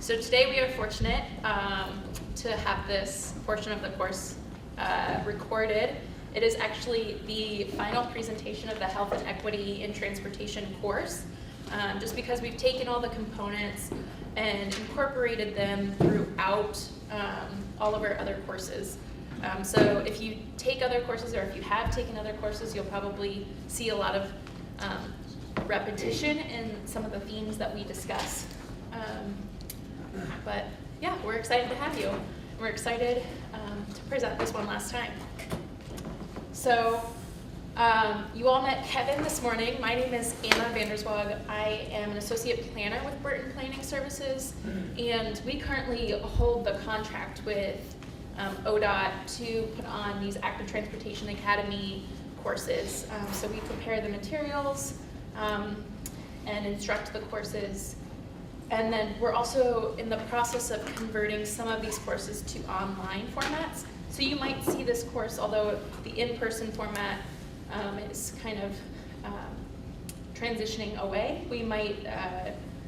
So today we are fortunate to have this portion of the course recorded. It is actually the final presentation of the Health and Equity in Transportation course, just because we've taken all the components and incorporated them throughout all of our other courses. So if you take other courses, or if you have taken other courses, you'll probably see a lot of repetition in some of the themes that we discuss. But yeah, we're excited to have you. We're excited to present this one last time. So you all met Kevin this morning. My name is Anna Vanderswag. I am an associate planner with Burton Planning Services, and we currently hold the contract with ODOT to put on these Active Transportation Academy courses. So we prepare the materials and instruct the courses. And then we're also in the process of converting some of these courses to online formats. So you might see this course, although the in-person format is kind of transitioning away, we might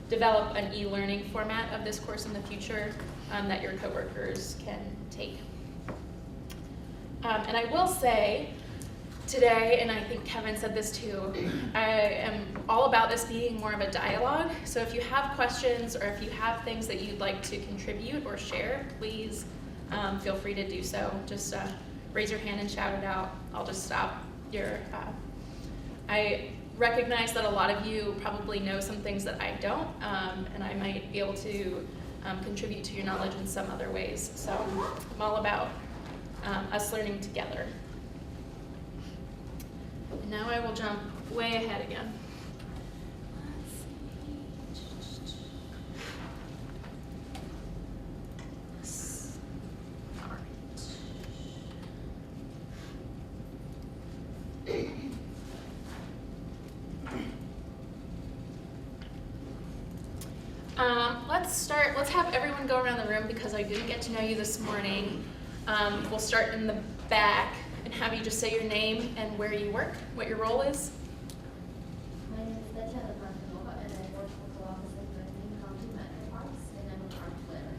develop an e-learning format of this course in the future that your coworkers can take. And I will say today, and I think Kevin said this too, I am all about this being more of a dialogue. So if you have questions or if you have things that you'd like to contribute or share, please feel free to do so. Just raise your hand and shout it out. I'll just stop your, I recognize that a lot of you probably know some things that I don't, and I might be able to contribute to your knowledge in some other ways. So I'm all about us learning together. And now I will jump way ahead again. Let's have everyone go around the room because I didn't get to know you this morning. We'll start in the back and have you just say your name and where you work, what your role is. My name is Disparities, and I work for the office of the County Metro Parks, and I'm a park planner.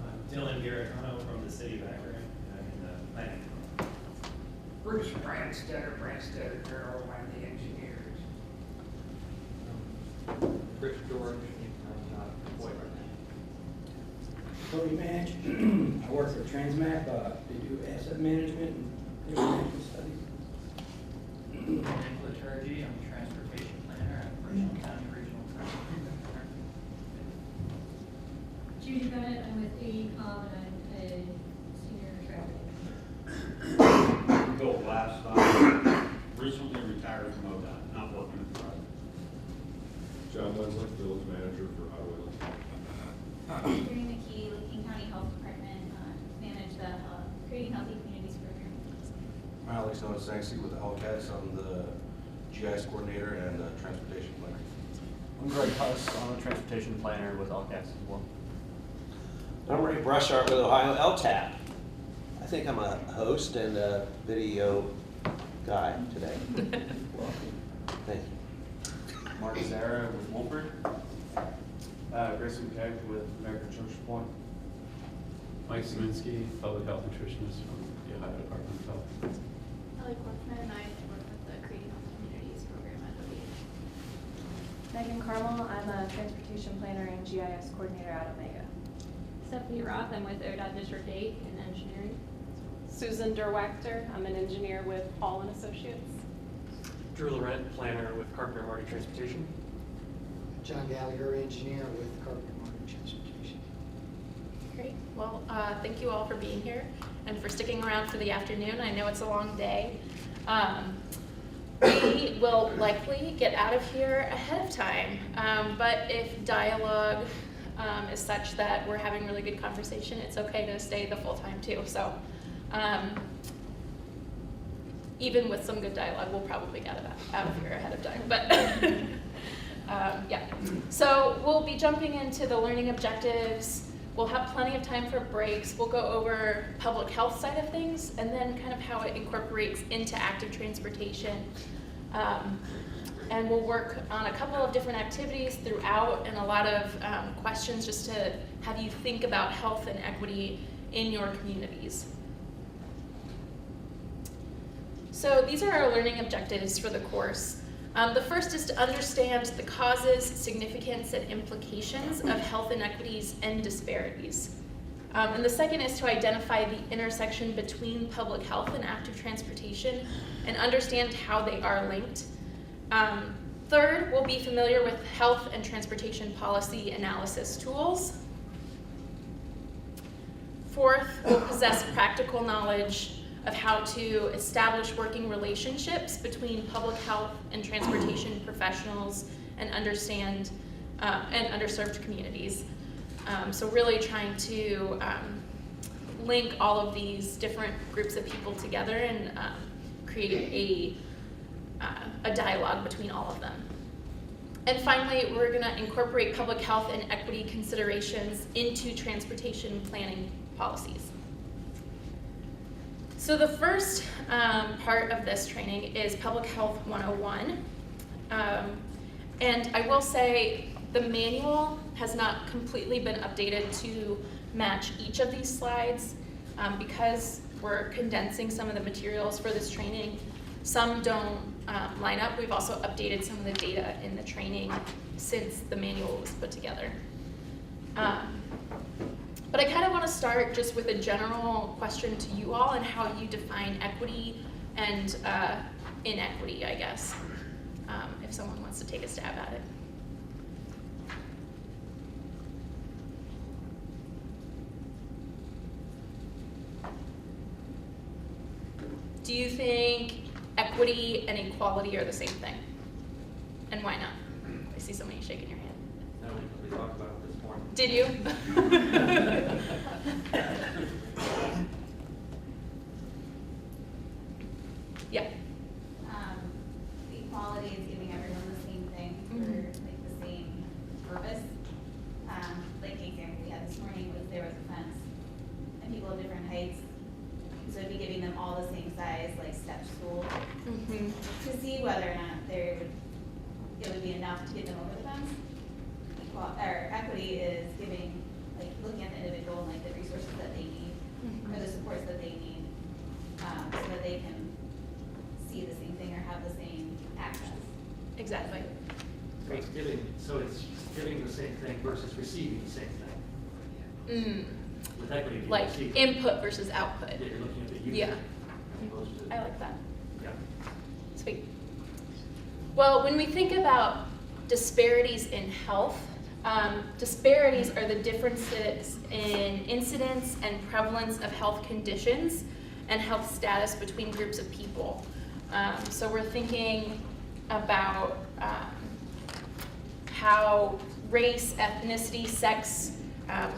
I'm Dylan Garretono from the city of Akron, and I'm in the planning. Bruce Branstetter, Carol, one of the engineers. Rich George, I'm not employed right now. Cody Manch, I work for Transmap, they do asset management and information studies. Nick Liturgy, I'm a transportation planner at Mercer County Regional Transportation Center. Judy Bennett, I'm with AECOM and I'm a senior traffic. Bill Glass, recently retired from ODOT, not working at the project. John Leslie, village manager for Highway. During the key, King County Health Department manage the Creating Healthy Communities program. Alex Sanksy with the LCAS. I'm the GIS coordinator and transportation planner. I'm Greg Huss. I'm a transportation planner with LCAS as well. I'm Ray Brushart with Ohio LTAP. I think I'm a host and a video guy today. Thank you. Mark Zara with Wolford. Grayson Keck with American Church Point. Mike Szymanski, public health nutritionist from the Ohio Department of Health. Ellie Korfman and I work with the Creating Healthy Communities program at ODOT. Megan Carmel, I'm a transportation planner and GIS coordinator at Omega. Stephanie Roth, I'm with ODOT District 8 in engineering. Susan Derwachter, I'm an engineer with Hall and Associates. Drew Laurent, planner with Carpenter Martin Transportation. John Gallagher, engineer with Carpenter Martin Transportation. Great. Well, thank you all for being here and for sticking around for the afternoon. I know it's a long day. We will likely get out of here ahead of time, but if dialogue is such that we're having really good conversation, it's okay to stay the full time too. So even with some good dialogue, we'll probably get out of here ahead of time. But yeah, so we'll be jumping into the learning objectives. We'll have plenty of time for breaks. We'll go over public health side of things and then kind of how it incorporates into active transportation. and we'll work on a couple of different activities throughout and a lot of questions just to have you think about health and equity in your communities. So these are our learning objectives for the course. The first is to understand the causes, significance, and implications of health inequities and disparities. And the second is to identify the intersection between public health and active transportation and understand how they are linked. Third, we'll be familiar with health and transportation policy analysis tools. Fourth, we'll possess practical knowledge of how to establish working relationships between public health and transportation professionals and understand and underserved communities. So really trying to link all of these different groups of people together and create a dialogue between all of them. And finally, we're going to incorporate public health and equity considerations into transportation planning policies. So the first part of this training is Public Health 101. And I will say the manual has not completely been updated to match each of these slides because we're condensing some of the materials for this training. Some don't line up. We've also updated some of the data in the training since the manual was put together. But I kind of want to start just with a general question to you all and how you define equity and inequity, I guess, if someone wants to take a stab at it. Do you think equity and equality are the same thing? And why not? I see somebody shaking your hand. No, we talked about it this morning. Did you? Yeah. Equality is giving everyone the same thing for like the same purpose. Like the example we had this morning was there was a fence and people of different heights. So it'd be giving them all the same size, like step stool, to see whether or not it would be enough to get them over the fence. Equity is giving, like looking at the individual and like the resources that they need or the supports that they need, so that they can see the same thing or have the same access. Exactly. So it's giving the same thing versus receiving the same thing. With equity, like input versus output. Yeah, you're looking at the user. Yeah. Opposed to, I like that. Yeah. Sweet. Well, when we think about disparities in health, disparities are the differences in incidence and prevalence of health conditions and health status between groups of people. So we're thinking about how race, ethnicity, sex,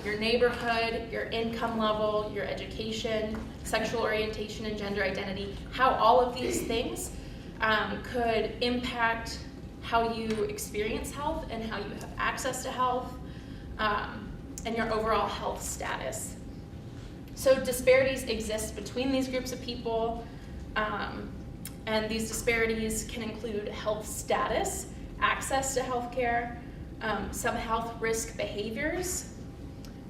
your neighborhood, your income level, your education, sexual orientation, and gender identity, how all of these things could impact how you experience health and how you have access to health, and your overall health status. So disparities exist between these groups of people, and these disparities can include health status, access to healthcare, some health risk behaviors,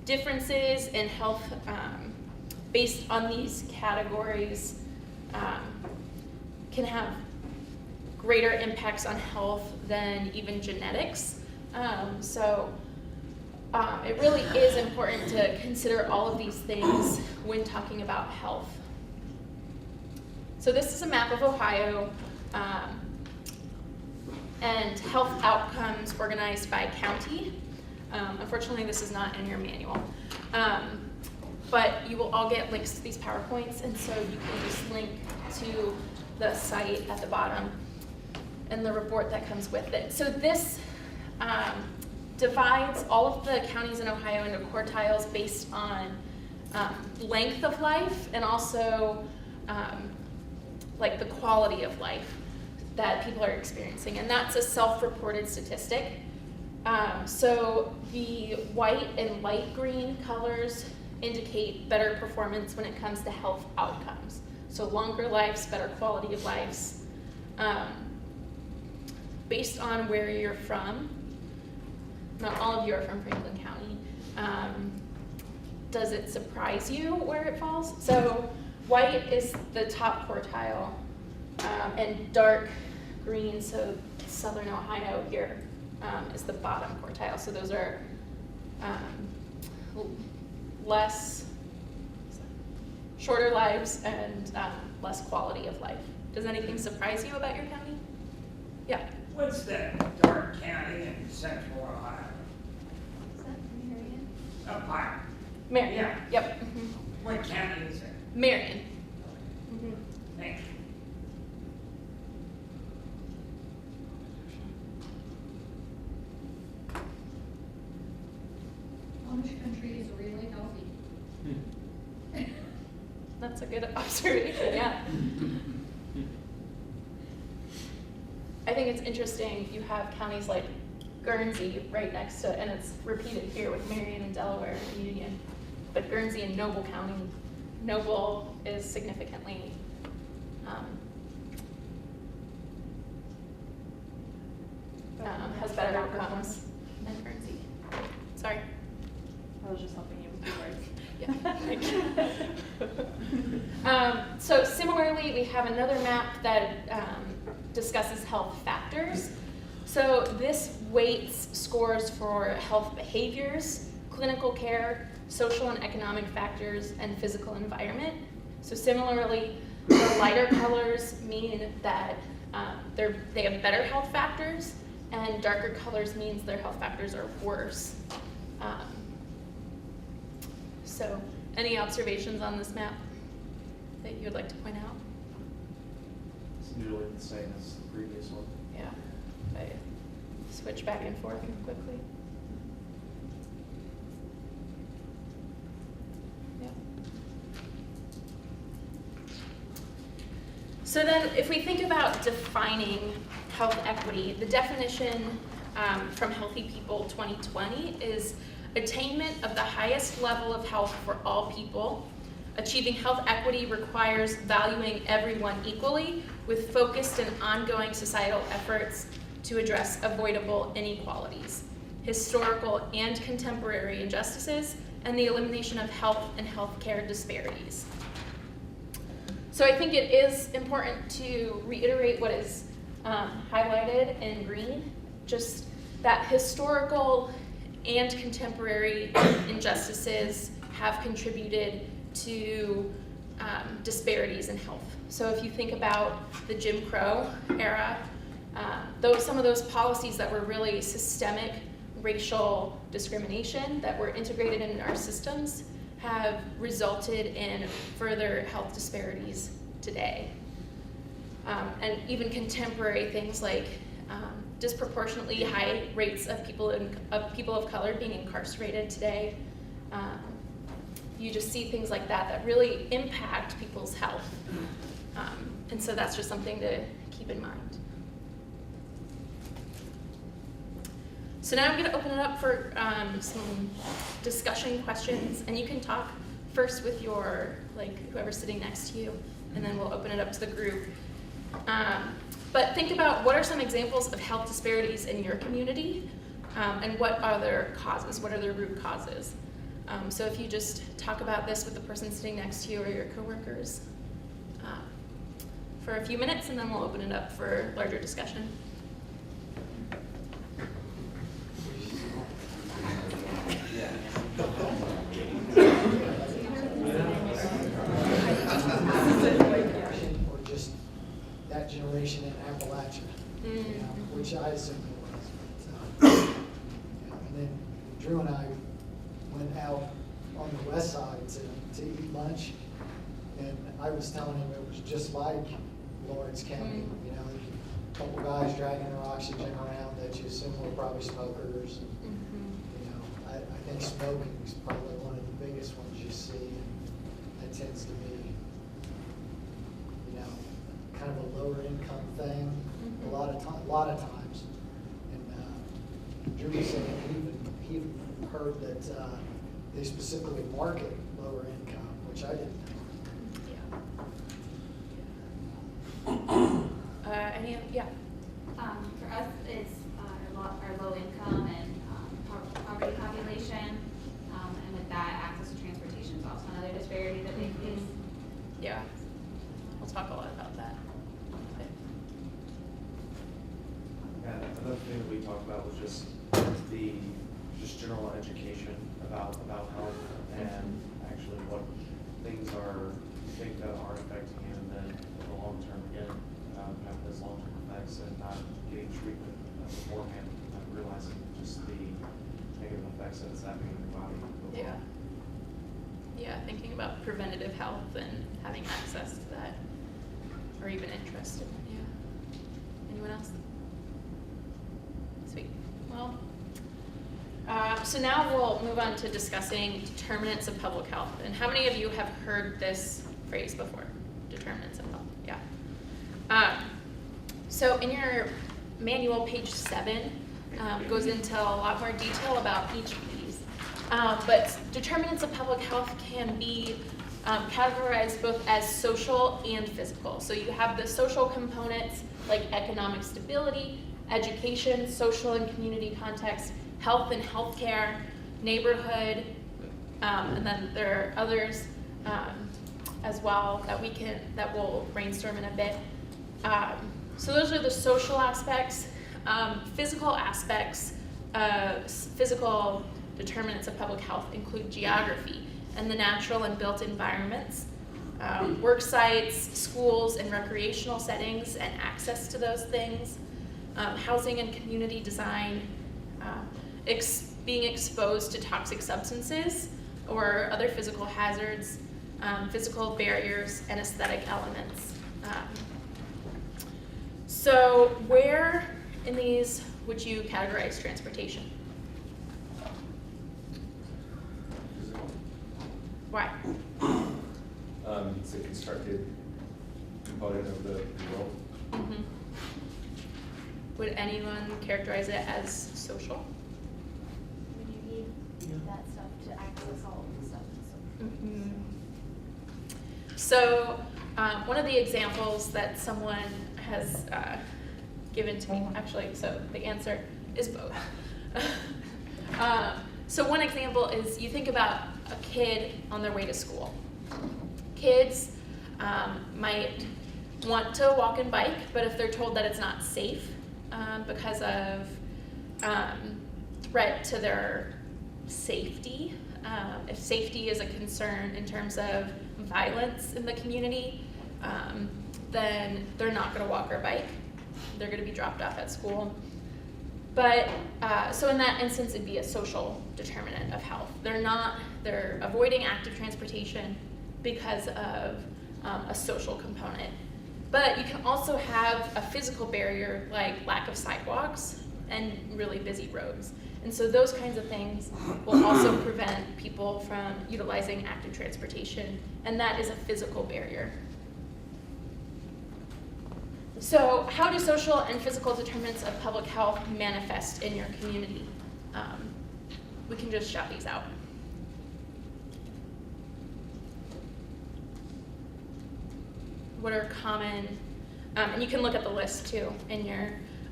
differences in health based on these categories can have greater impacts on health than even genetics. So it really is important to consider all of these things when talking about health. So this is a map of Ohio and health outcomes organized by county. Unfortunately, this is not in your manual. But you will all get links to these PowerPoints, and so you can just link to the site at the bottom and the report that comes with it. So this divides all of the counties in Ohio into quartiles based on length of life and also like the quality of life that people are experiencing. And that's a self-reported statistic. So the white and light green colors indicate better performance when it comes to health outcomes. So longer lives, better quality of lives. based on where you're from, not all of you are from Franklin County, does it surprise you where it falls? So white is the top quartile, and dark green, so Southern Ohio here, is the bottom quartile. So those are shorter lives and less quality of life. Does anything surprise you about your county? Yeah. What's that dark county in central Ohio? Is that Marion? Up higher. Marion. Yeah. Yep. What county is it? Marion. Thank you. Amish country is really healthy. That's a good observation, yeah. I think it's interesting, you have counties like Guernsey right next to, and it's repeated here with Marion and Delaware and Union, but Guernsey and Noble County, Noble is significantly has better outcomes than Guernsey. Sorry. I was just helping you with your words. Yeah. So similarly, we have another map that discusses health factors. So this weights scores for health behaviors, clinical care, social and economic factors, and physical environment. So similarly, the lighter colors mean that they have better health factors, and darker colors means their health factors are worse. So any observations on this map that you would like to point out? It's nearly the same as the previous one. Yeah, I switch back and forth quickly. Yeah. So then if we think about defining health equity, the definition from Healthy People 2020 is attainment of the highest level of health for all people. Achieving health equity requires valuing everyone equally with focused and ongoing societal efforts to address avoidable inequalities, historical and contemporary injustices, and the elimination of health and healthcare disparities. So I think it is important to reiterate what is highlighted in green, just that historical and contemporary injustices have contributed to disparities in health. So if you think about the Jim Crow era, some of those policies that were really systemic racial discrimination that were integrated in our systems have resulted in further health disparities today. And even contemporary things like disproportionately high rates of people of color being incarcerated today. You just see things like that really impact people's health. And so that's just something to keep in mind. So now I'm going to open it up for some discussion questions, and you can talk first with your, whoever's sitting next to you, and then we'll open it up to the group. But think about what are some examples of health disparities in your community, and what are their causes? What are their root causes? So if you just talk about this with the person sitting next to you or your coworkers for a few minutes, and then we'll open it up for larger discussion. Or just that generation in Appalachia, which I assume it was. And then Drew and I went out on the west side to eat lunch, and I was telling him it was just like Lawrence County, a couple guys dragging their oxygen around that you assume were probably smokers. I think smoking is probably one of the biggest ones you see, and that tends to be, kind of a lower income thing a lot of times. And Drew was saying he even heard that they specifically market lower income, which I didn't know. Yeah. For us, Yeah, we'll talk a lot about that. Yeah, another thing that we talked about was just general education about health and actually what things are, you think that are affecting you, and then in the long term, again, have those long-term effects and not getting treatment beforehand, not realizing just the negative effects that it's having on your body. Yeah. Yeah, thinking about preventative health and having access to that, or even interest in it, yeah. Anyone else? Sweet. Well, so now we'll move on to discussing determinants of public health. And how many of you have heard this phrase before? Determinants of health, yeah. So in your manual, page 7 goes into a lot more detail about each of these. But determinants of public health can be categorized both as social and physical. So you have the social components like economic stability, education, social and community context, health and healthcare, neighborhood, and then there are others as well that we'll brainstorm in a bit. So those are the social aspects. Physical aspects, physical determinants of public health include geography and the natural and built environments, work sites, schools and recreational settings and access to those things, housing and community design, being exposed to toxic substances or other physical hazards, physical barriers, and aesthetic elements. So where in these would you categorize transportation? Why? It's a constructed component of the world. Mm-hmm. Would anyone characterize it as social? When you need that stuff to access all of the stuff. Mm-hmm. So one of the examples that someone has given to me, actually, so the answer is both. So one example is you think about a kid on their way to school. Kids might want to walk and bike, but if they're told that it's not safe because of threat to their safety, if safety is a concern in terms of violence in the community, then they're not going to walk or bike. They're going to be dropped off at school. But, so in that instance, it'd be a social determinant of health. They're avoiding active transportation because of a social component. But you can also have a physical barrier like lack of sidewalks and really busy roads. And so those kinds of things will also prevent people from utilizing active transportation, and that is a physical barrier. So how do social and physical determinants of public health manifest in your community? We can just shout these out. What are common, and you can look at the list too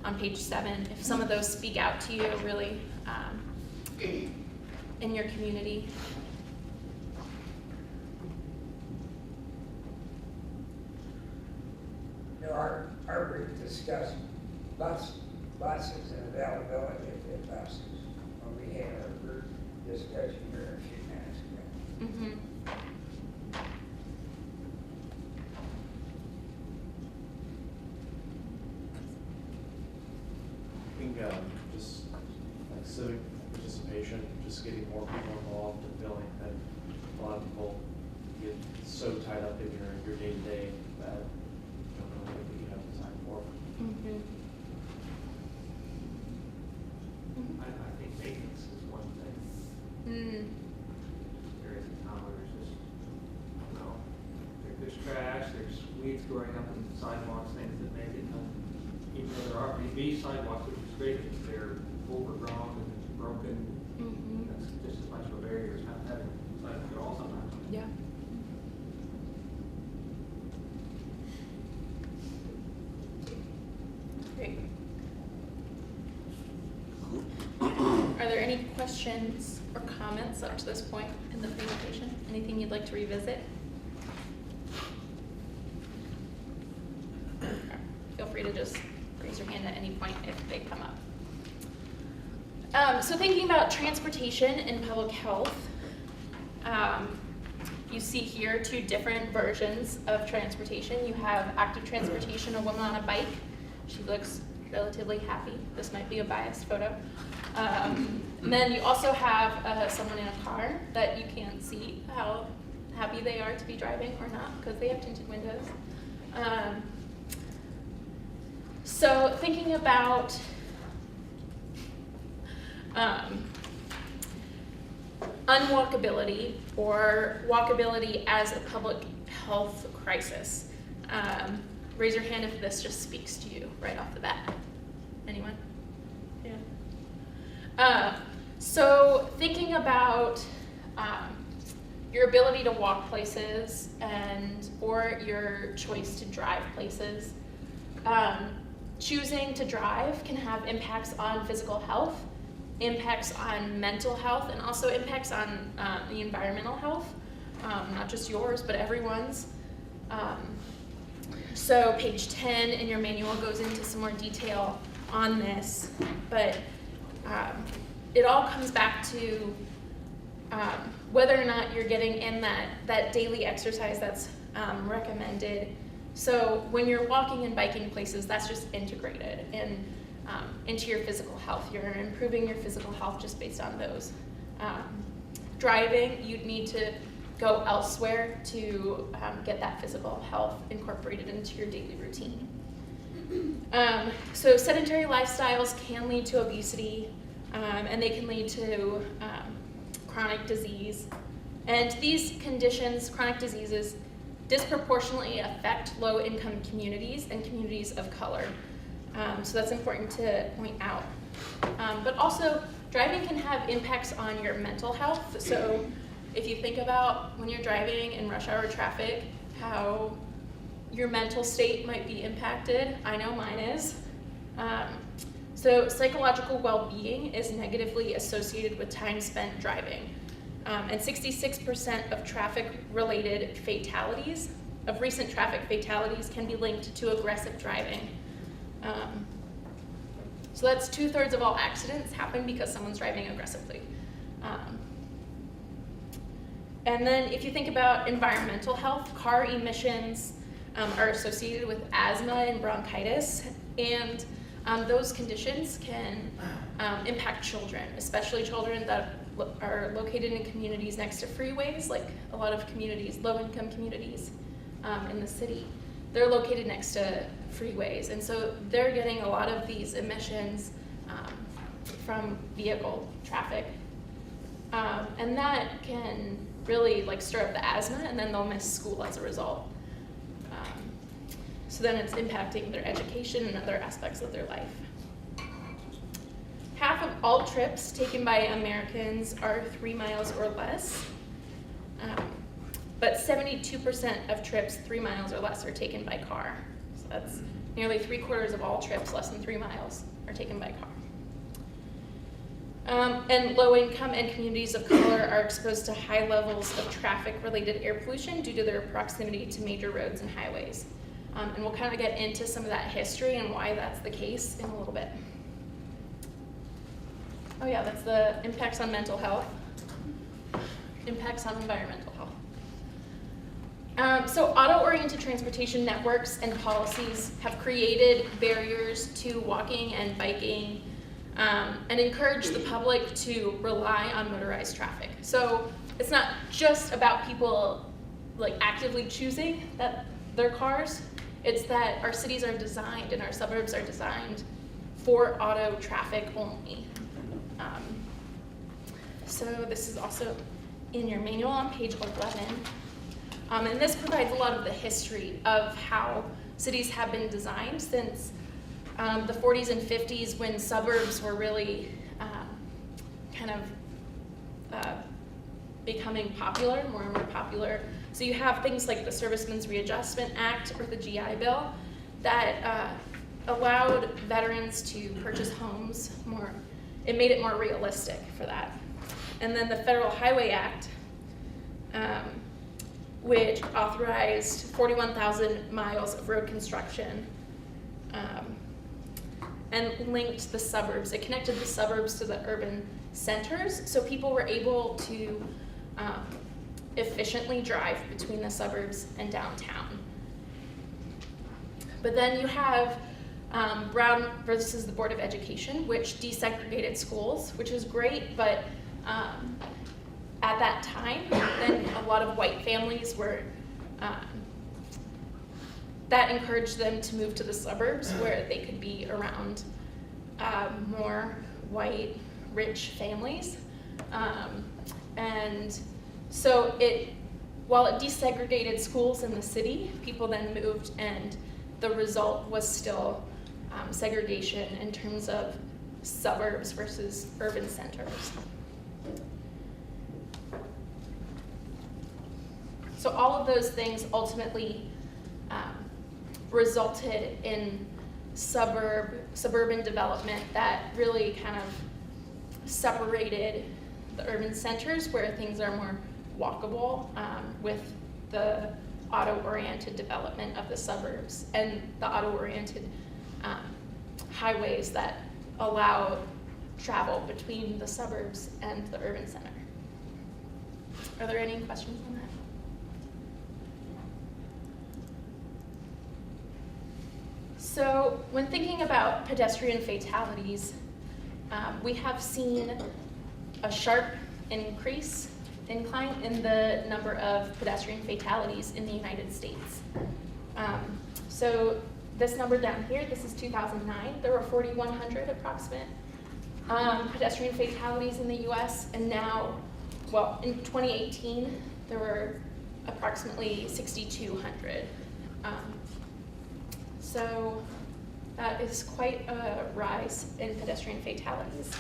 on page 7, if some of those speak out to you really in your community. Our group discussed buses and availability of the buses when we had our group discussion here a few minutes ago. Mm-hmm. I think just like civic participation, just getting more people involved and feeling that a lot of people get so tied up in your day-to-day that you don't really think you have the time for. Mm-hmm. I think maintenance is one thing. Mm. There is a town where there's just, there's trash, there's weeds growing up in the sidewalks, things that make it, even though there are be sidewalks, which is great, if they're overgrown and broken. Mm-hmm. That's just as much of a barrier as not having sidewalks at all sometimes. Yeah. Great. Are there any questions or comments up to this point in the presentation? Anything you'd like to revisit? free to just raise your hand at any point if they come up. So thinking about transportation and public health, you see here 2 different versions of transportation. You have active transportation, a woman on a bike. She looks relatively happy. This might be a biased photo. And then you also have someone in a car that you can't see how happy they are to be driving or not because they have tinted windows. So thinking about unwalkability or walkability as a public health crisis. Raise your hand if this just speaks to you right off the bat. Anyone? Yeah. So thinking about your ability to walk places or your choice to drive places. Choosing to drive can have impacts on physical health, impacts on mental health, and also impacts on the environmental health, not just yours, but everyone's. So page 10 in your manual goes into some more detail on this, but it all comes back to whether or not you're getting in that daily exercise that's recommended. So when you're walking and biking places, that's just integrated into your physical health. You're improving your physical health just based on those. Driving, you'd need to go elsewhere to get that physical health incorporated into your daily routine. So sedentary lifestyles can lead to obesity, and they can lead to chronic disease. And these conditions, chronic diseases, disproportionately affect low-income communities and communities of color. So that's important to point out. But also, driving can have impacts on your mental health. So if you think about when you're driving in rush hour traffic, how your mental state might be impacted. I know mine is. So psychological well-being is negatively associated with time spent driving. And 66% of traffic-related fatalities, of recent traffic fatalities, can be linked to aggressive driving. So that's 2/3 of all accidents happen because someone's driving aggressively. And then if you think about environmental health, car emissions are associated with asthma and bronchitis, and those conditions can impact children, especially children that are located in communities next to freeways, like a lot of communities, low-income communities in the city. They're located next to freeways, and so they're getting a lot of these emissions from vehicle traffic. And that can really stir up the asthma, and then they'll miss school as a result. So then it's impacting their education and other aspects of their life. Half of all trips taken by Americans are 3 miles or less, but 72% of trips 3 miles or less are taken by car. So that's nearly 3/4 of all trips less than 3 miles are taken by car. And low income and communities of color are exposed to high levels of traffic-related air pollution due to their proximity to major roads and highways. And we'll kind of get into some of that history and why that's the case in a little bit. Oh yeah, that's the impacts on mental health, impacts on environmental health. So auto-oriented transportation networks and policies have created barriers to walking and biking and encourage the public to rely on motorized traffic. So it's not just about people actively choosing their cars, it's that our cities are designed and our suburbs are designed for auto traffic only. So this is also in your manual on page 11. And this provides a lot of the history of how cities have been designed since the 40s and 50s, when suburbs were really becoming popular, more and more popular. So you have things like the Servicemen's Readjustment Act or the GI Bill that allowed veterans to purchase homes more. It made it more realistic for that. And then the Federal Highway Act, which authorized 41,000 miles of road construction and linked the suburbs. It connected the suburbs to the urban centers, so people were able to efficiently drive between the suburbs and downtown. But then you have Brown versus the Board of Education, which desegregated schools, which is great, but at that time, then a lot of white families were, that encouraged them to move to the suburbs where they could be around more white, rich families. And so while it desegregated schools in the city, people then moved, and the result was still segregation in terms of suburbs versus urban centers. So all of those things ultimately resulted in suburban development that really kind of separated the urban centers where things are more walkable with the auto-oriented development of the suburbs and the auto-oriented highways that allow travel between the suburbs and the urban center. Are there any questions on that? So when thinking about pedestrian fatalities, we have seen a sharp incline in the number of pedestrian fatalities in the United States. So this number down here, this is 2009. There were 4,100 approximate pedestrian fatalities in the US, and now, well, in 2018, there were approximately 6,200. So that is quite a rise in pedestrian fatalities.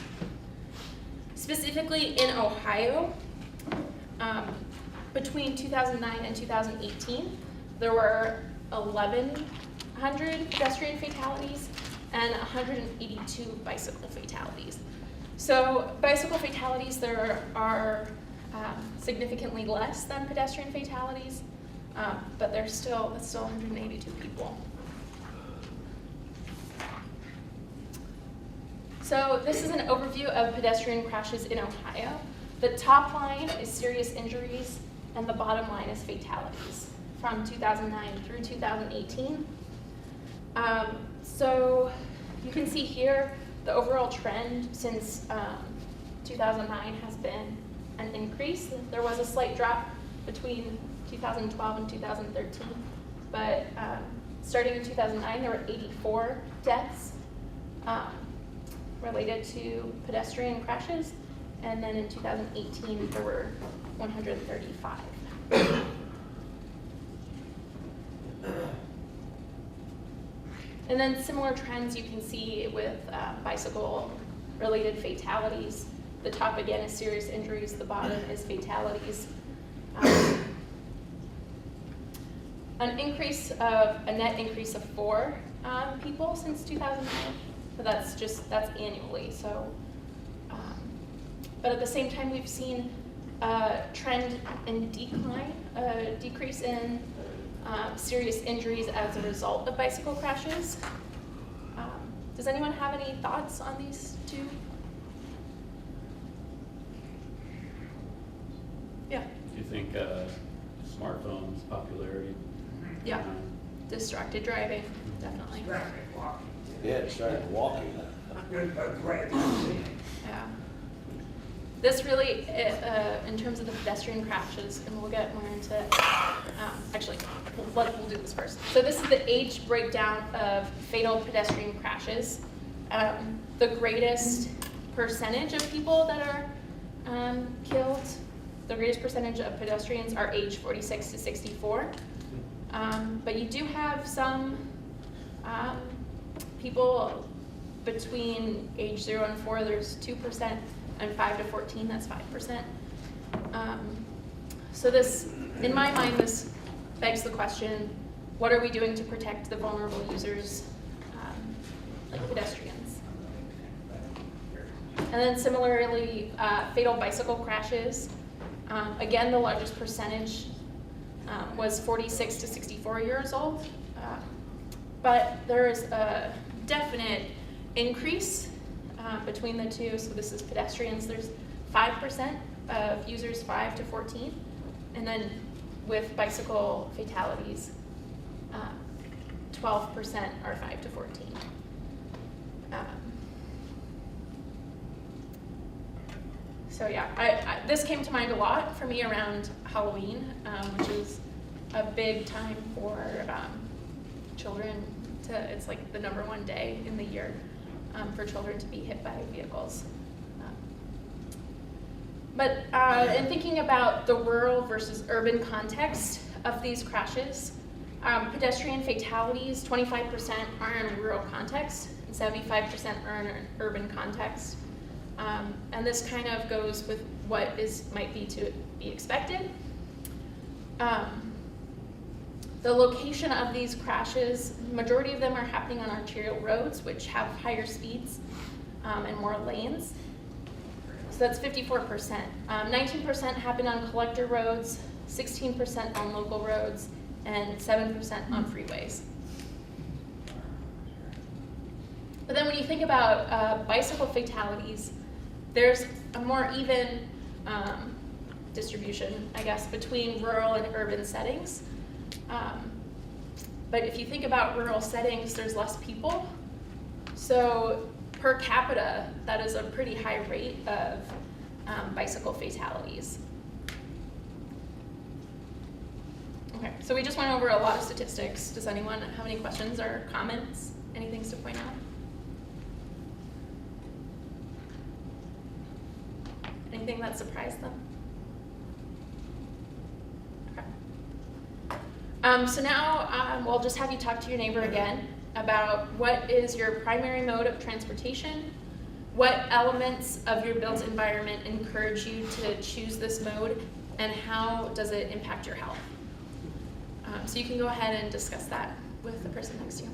Specifically in Ohio, between 2009 and 2018, there were 1,100 pedestrian fatalities and 182 bicycle fatalities. So bicycle fatalities, there are significantly less than pedestrian fatalities, but that's still 182 people. So this is an overview of pedestrian crashes in Ohio. The top line is serious injuries, and the bottom line is fatalities from 2009 through 2018. So you can see here the overall trend since 2009 has been an increase. There was a slight drop between 2012 and 2013, but starting in 2009, there were 84 deaths related to pedestrian crashes, and then in 2018 there were 135. And then similar trends you can see with bicycle-related fatalities. The top again is serious injuries, the bottom is fatalities. A net increase of 4 people since 2009. But that's annually. So, but at the same time, we've seen a trend in decline, a decrease in serious injuries as a result of bicycle crashes. Does anyone have any thoughts on these two? Yeah. Do you think smartphones popularity? Yeah. Distracted driving, definitely. Distracted walking. Yeah, it started walking. Yeah. This really, in terms of the pedestrian crashes, and we'll get more into, actually, we'll do this first. So this is the age breakdown of fatal pedestrian crashes. The greatest percentage of people that are killed, the greatest percentage of pedestrians are age 46 to 64. But you do have some people between age 0 and 4, there's 2%, and 5 to 14, that's 5%. So this, in my mind, this begs the question, what are we doing to protect the vulnerable users, like pedestrians? And then similarly, fatal bicycle crashes. Again, the largest percentage was 46 to 64 years old. but there is a definite increase between the two. So this is pedestrians. There's 5% of users 5 to 14, and then with bicycle fatalities, 12% are 5 to 14. So yeah, this came to mind a lot for me around Halloween, which is a big time for children to, it's like the #1 day in the year for children to be hit by vehicles. But in thinking about the rural versus urban context of these crashes, pedestrian fatalities, 25% are in a rural context and 75% are in an urban context. And this kind of goes with what might be to be expected. The location of these crashes, majority of them are happening on arterial roads, which have higher speeds and more lanes. So that's 54%. 19% happen on collector roads, 16% on local roads, and 7% on freeways. But then when you think about bicycle fatalities, there's a more even distribution, I guess, between rural and urban settings. But if you think about rural settings, there's less people. So per capita, that is a pretty high rate of bicycle fatalities. Okay, so we just went over a lot of statistics. Does anyone have any questions or comments? Any things to point out? Anything that surprised them? Okay. So now we'll just have you talk to your neighbor again about what is your primary mode of transportation, what elements of your built environment encourage you to choose this mode, and how does it impact your health? So you can go ahead and discuss that with the person next to you.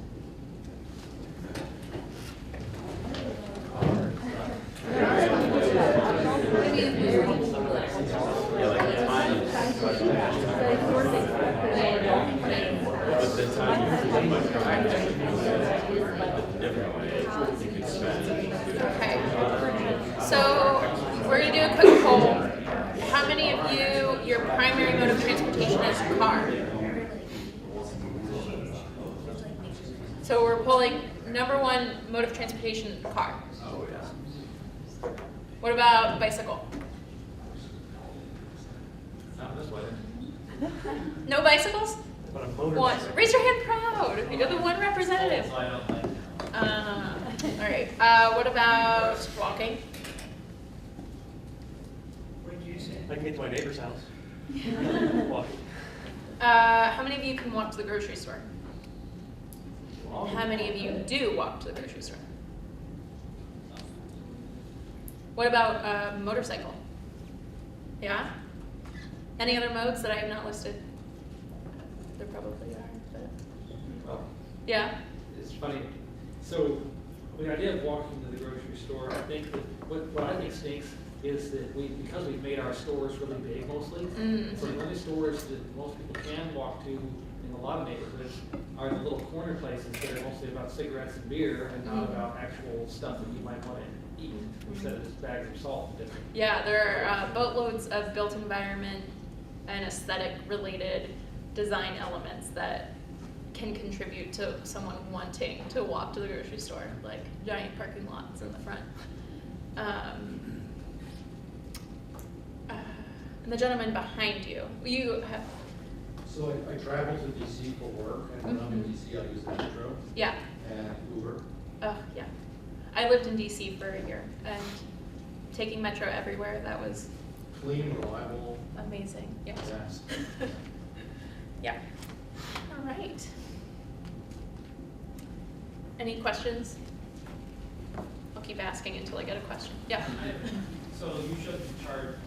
Okay. So we're going to do a quick poll. How many of you, your primary mode of transportation is car? So we're pulling #1 mode of transportation, car. Oh, yeah. What about bicycle? Not this way. No bicycles? But a One. motorcycle. Raise your hand proud. You're the one representative. So I don't like All right. What about walking? What did you say? I can get to my neighbor's house. Walking. How many of you can walk to the grocery store? How many of you do walk to the grocery store? What about motorcycle? Yeah? Any other modes that I have not listed? There probably are, but Well, yeah. it's funny. So the idea of walking to the grocery store, I think that what I think stinks is that because we've made our stores really big mostly, so the only stores that most people can walk to in a lot of neighborhoods are the little corner places that are mostly about cigarettes and beer and not about actual stuff that you might want to eat instead of just bags of salt and different. Yeah, there are boatloads of built environment and aesthetic related design elements that can contribute to someone wanting to walk to the grocery store, like giant parking lots in the front. And the gentleman behind you, you have. So I travel to DC for work, and when I'm in DC, I use the metro. Yeah. And Uber. Oh, yeah. I lived in DC for a year, and taking metro everywhere, that was Clean, reliable. amazing. Yes. Yes. Yeah. All right. Any questions? I'll keep asking until I get a question. Yeah. So you showed the chart,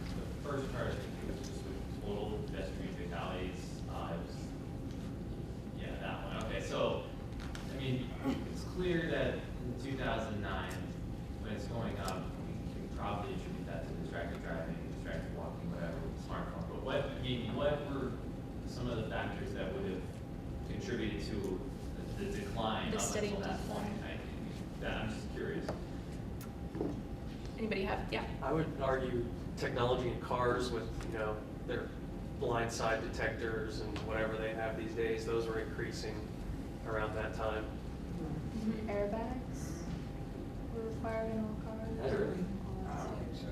the first chart, I think it was just with total pedestrian fatalities. Yeah, that one. Okay, so, I mean, it's clear that in 2009, when it's going up, we can probably attribute that to distracted driving, distracted walking, whatever, with the smartphone. But what were some of the factors that would have contributed to the the decline The up steady until that decline. point, I think, that, I'm just curious. Anybody have, yeah? I would argue technology in cars with, their blind side detectors and whatever they have these days, those were increasing around that time. Airbags were required in all cars. Really? I don't think so.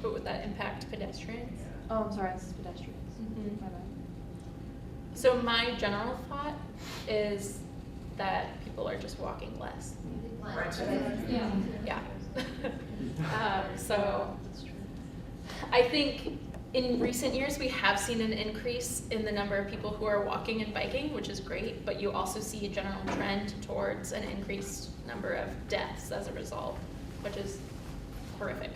But would that impact pedestrians? Oh, I'm sorry, this is pedestrians. Mhm. My bad. So my general thought is that people are just walking less. Yeah. Yeah. So I think in recent years, we have seen an increase in the number of people who are walking and biking, which is great, but you also see a general trend towards an increased number of deaths as a result, which is horrific.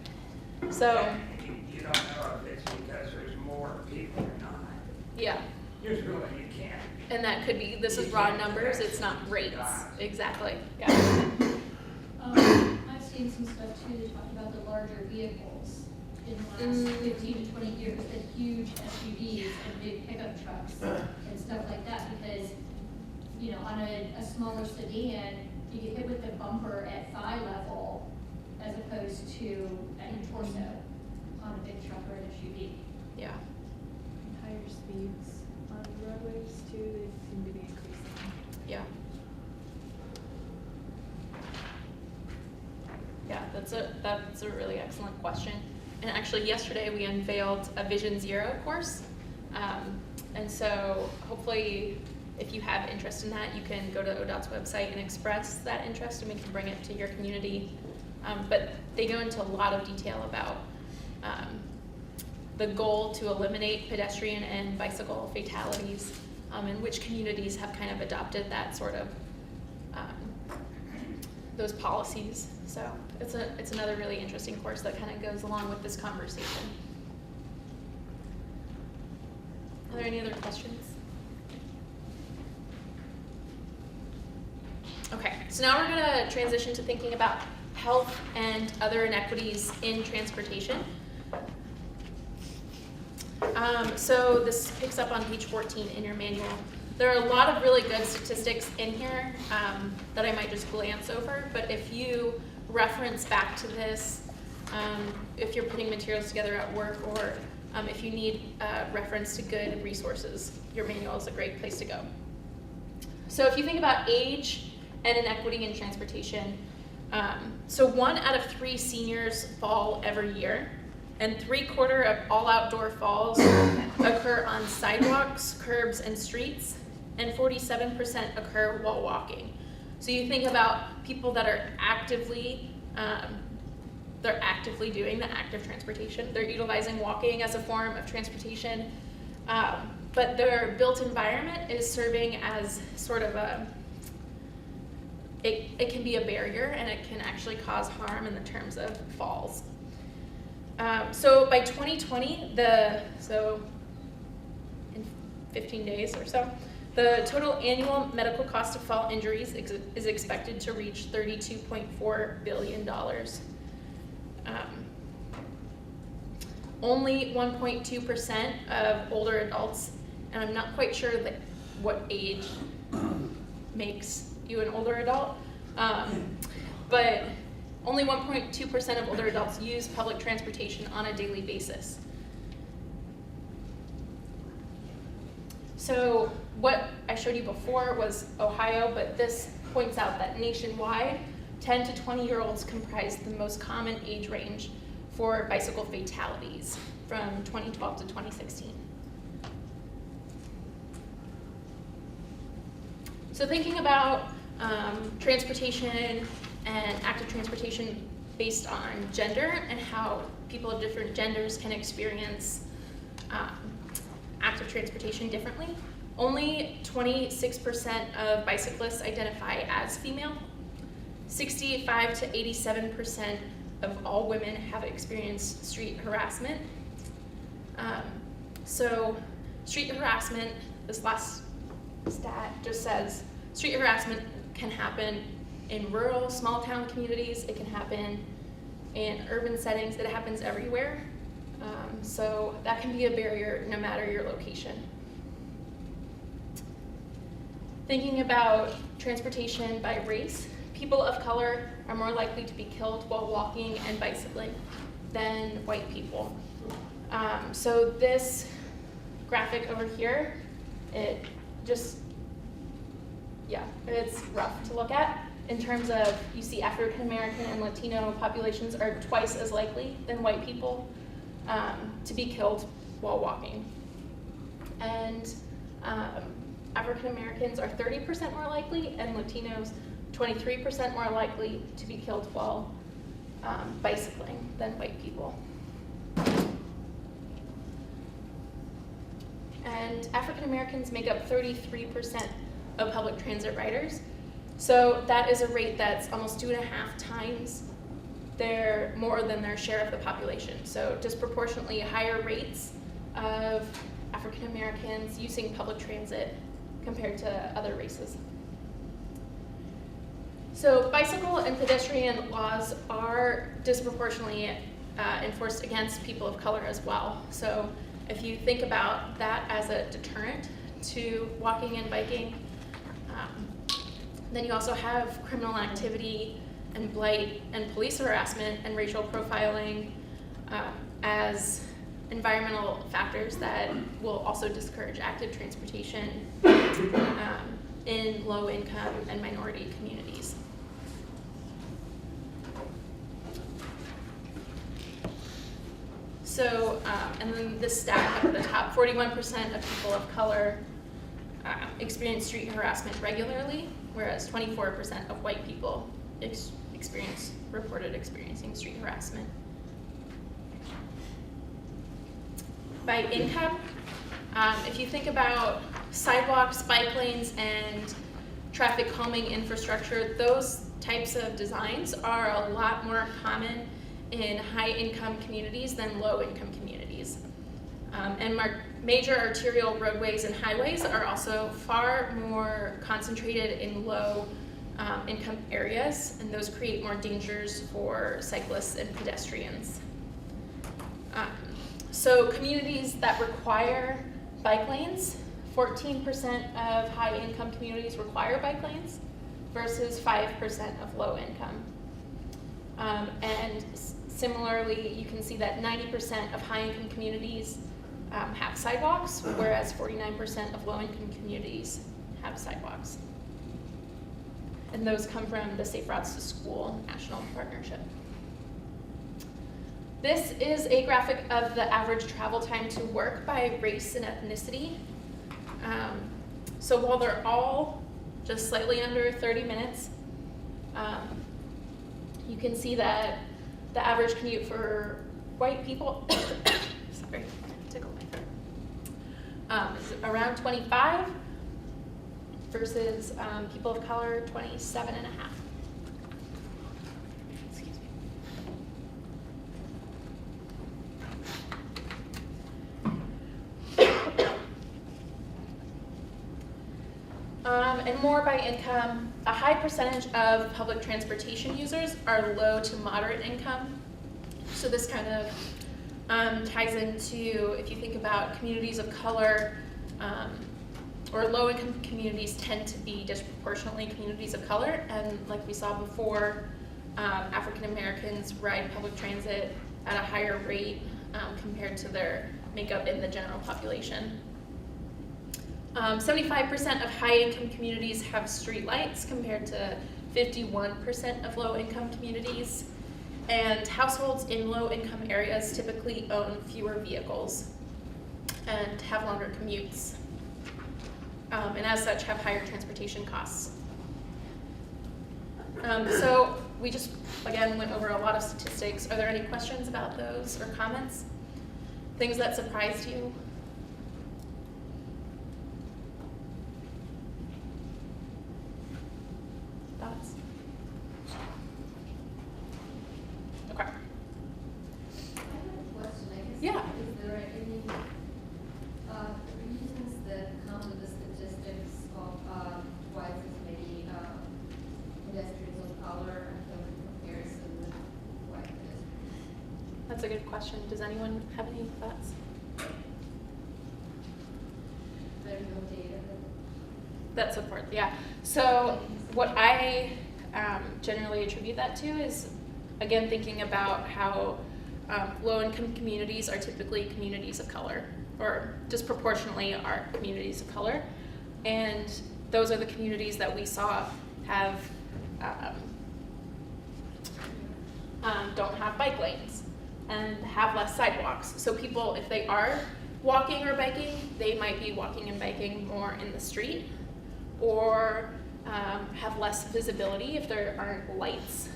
So, You don't know if it's because there's more people or not. yeah, Just really, you can't. and that could be, this is raw numbers, it's not rates, exactly, yeah. I've seen some stuff too that talked about the larger vehicles in the last 15 to 20 years, the huge SUVs and big pickup trucks and stuff like that, because, on a smaller sedan, you get hit with the bumper at thigh level as opposed to at your torso on a big truck or an SUV. Yeah. Higher speeds on roadways too, they seem to be increasing. Yeah. Yeah, that's a really excellent question. And actually yesterday we unveiled a Vision Zero course. And so hopefully if you have interest in that, you can go to ODOT's website and express that interest and we can bring it to your community. But they go into a lot of detail about the goal to eliminate pedestrian and bicycle fatalities, and which communities have kind of adopted that sort of those policies. So it's another really interesting course that kind of goes along with this conversation. Are there any other questions? Okay, so now we're gonna transition to thinking about health and other inequities in transportation. So this picks up on page 14 in your manual. There are a lot of really good statistics in here that I might just glance over, but if you reference back to this, if you're putting materials together at work, or if you need reference to good resources, your manual is a great place to go. So if you think about age and inequity in transportation, so 1 out of 3 seniors fall every year, and 3/4 of all outdoor falls occur on sidewalks, curbs, and streets, and 47% occur while walking. So you think about people that are actively, they're actively doing the active transportation. They're utilizing walking as a form of transportation, but their built environment is serving as sort of it can be a barrier, and it can actually cause harm in the terms of falls. So by 2020, so in 15 days or so, the total annual medical cost of fall injuries is expected to reach $32.4 billion. Only 1.2% of older adults, and I'm not quite sure what age makes you an older adult, but only 1.2% of older adults use public transportation on a daily basis. So what I showed you before was Ohio, but this points out that nationwide, 10 to 20-year-olds comprise the most common age range for bicycle fatalities from 2012 to 2016. So thinking about transportation and active transportation based on gender and how people of different genders can experience active transportation differently. Only 26% of bicyclists identify as female. 65 to 87% of all women have experienced street harassment. So street harassment, this last stat just says, street harassment can happen in rural, small town communities. It can happen in urban settings. It happens everywhere. So that can be a barrier no matter your location. Thinking about transportation by race, people of color are more likely to be killed while walking and bicycling than white people. So this graphic over here, it's rough to look at in terms of, you see African American and Latino populations are twice as likely than white people to be killed while walking. And African Americans are 30% more likely, and Latinos 23% more likely to be killed while bicycling than white people. And African Americans make up 33% of public transit riders. So that is a rate that's almost 2.5 times more than their share of the population. So disproportionately higher rates of African Americans using public transit compared to other races. So bicycle and pedestrian laws are disproportionately enforced against people of color as well. So if you think about that as a deterrent to walking and biking, then you also have criminal activity and blight and police harassment and racial profiling as environmental factors that will also discourage active transportation in low-income and minority communities. So, and then this stat up at the top, 41% of people of color experience street harassment regularly, whereas 24% of white people reported experiencing street harassment. By income, if you think about sidewalks, bike lanes, and traffic calming infrastructure, those types of designs are a lot more common in high-income communities than low-income communities. And major arterial roadways and highways are also far more concentrated in low-income areas, and those create more dangers for cyclists and pedestrians. So communities that require bike lanes, 14% of high-income communities require bike lanes versus 5% of low-income. And similarly, you can see that 90% of high-income communities have sidewalks, whereas 49% of low-income communities have sidewalks. And those come from the Safe Routes to School National Partnership. This is a graphic of the average travel time to work by race and ethnicity. So while they're all just slightly under 30 minutes, you can see that the average commute for white people, sorry, tickle my throat, is around 25 versus people of color 27 and a half. Excuse me. And more by income, a high percentage of public transportation users are low to moderate income. So this kind of ties into, if you think about communities of color, or low-income communities tend to be disproportionately communities of color, and like we saw before, African Americans ride public transit at a higher rate compared to their makeup in the general population. 75% of high-income communities have streetlights compared to 51% of low-income communities, and households in low-income areas typically own fewer vehicles and have longer commutes, and as such have higher transportation costs. So we just, again, went over a lot of statistics. Are there any questions about those or comments? Things that surprised you? Thoughts? Okay. I have a question, I guess. Yeah. Is there any reasons that come with the statistics of why there's many pedestrians of color in comparison with white pedestrians? That's a good question. Does anyone have any thoughts? There's no data That support, yeah. So what I generally attribute that to is, again, thinking about how low-income communities are typically communities of color, or disproportionately are communities of color. And those are the communities that we saw have don't have bike lanes and have less sidewalks. So people, if they are walking or biking, they might be walking and biking more in the street, or have less visibility if there aren't lights,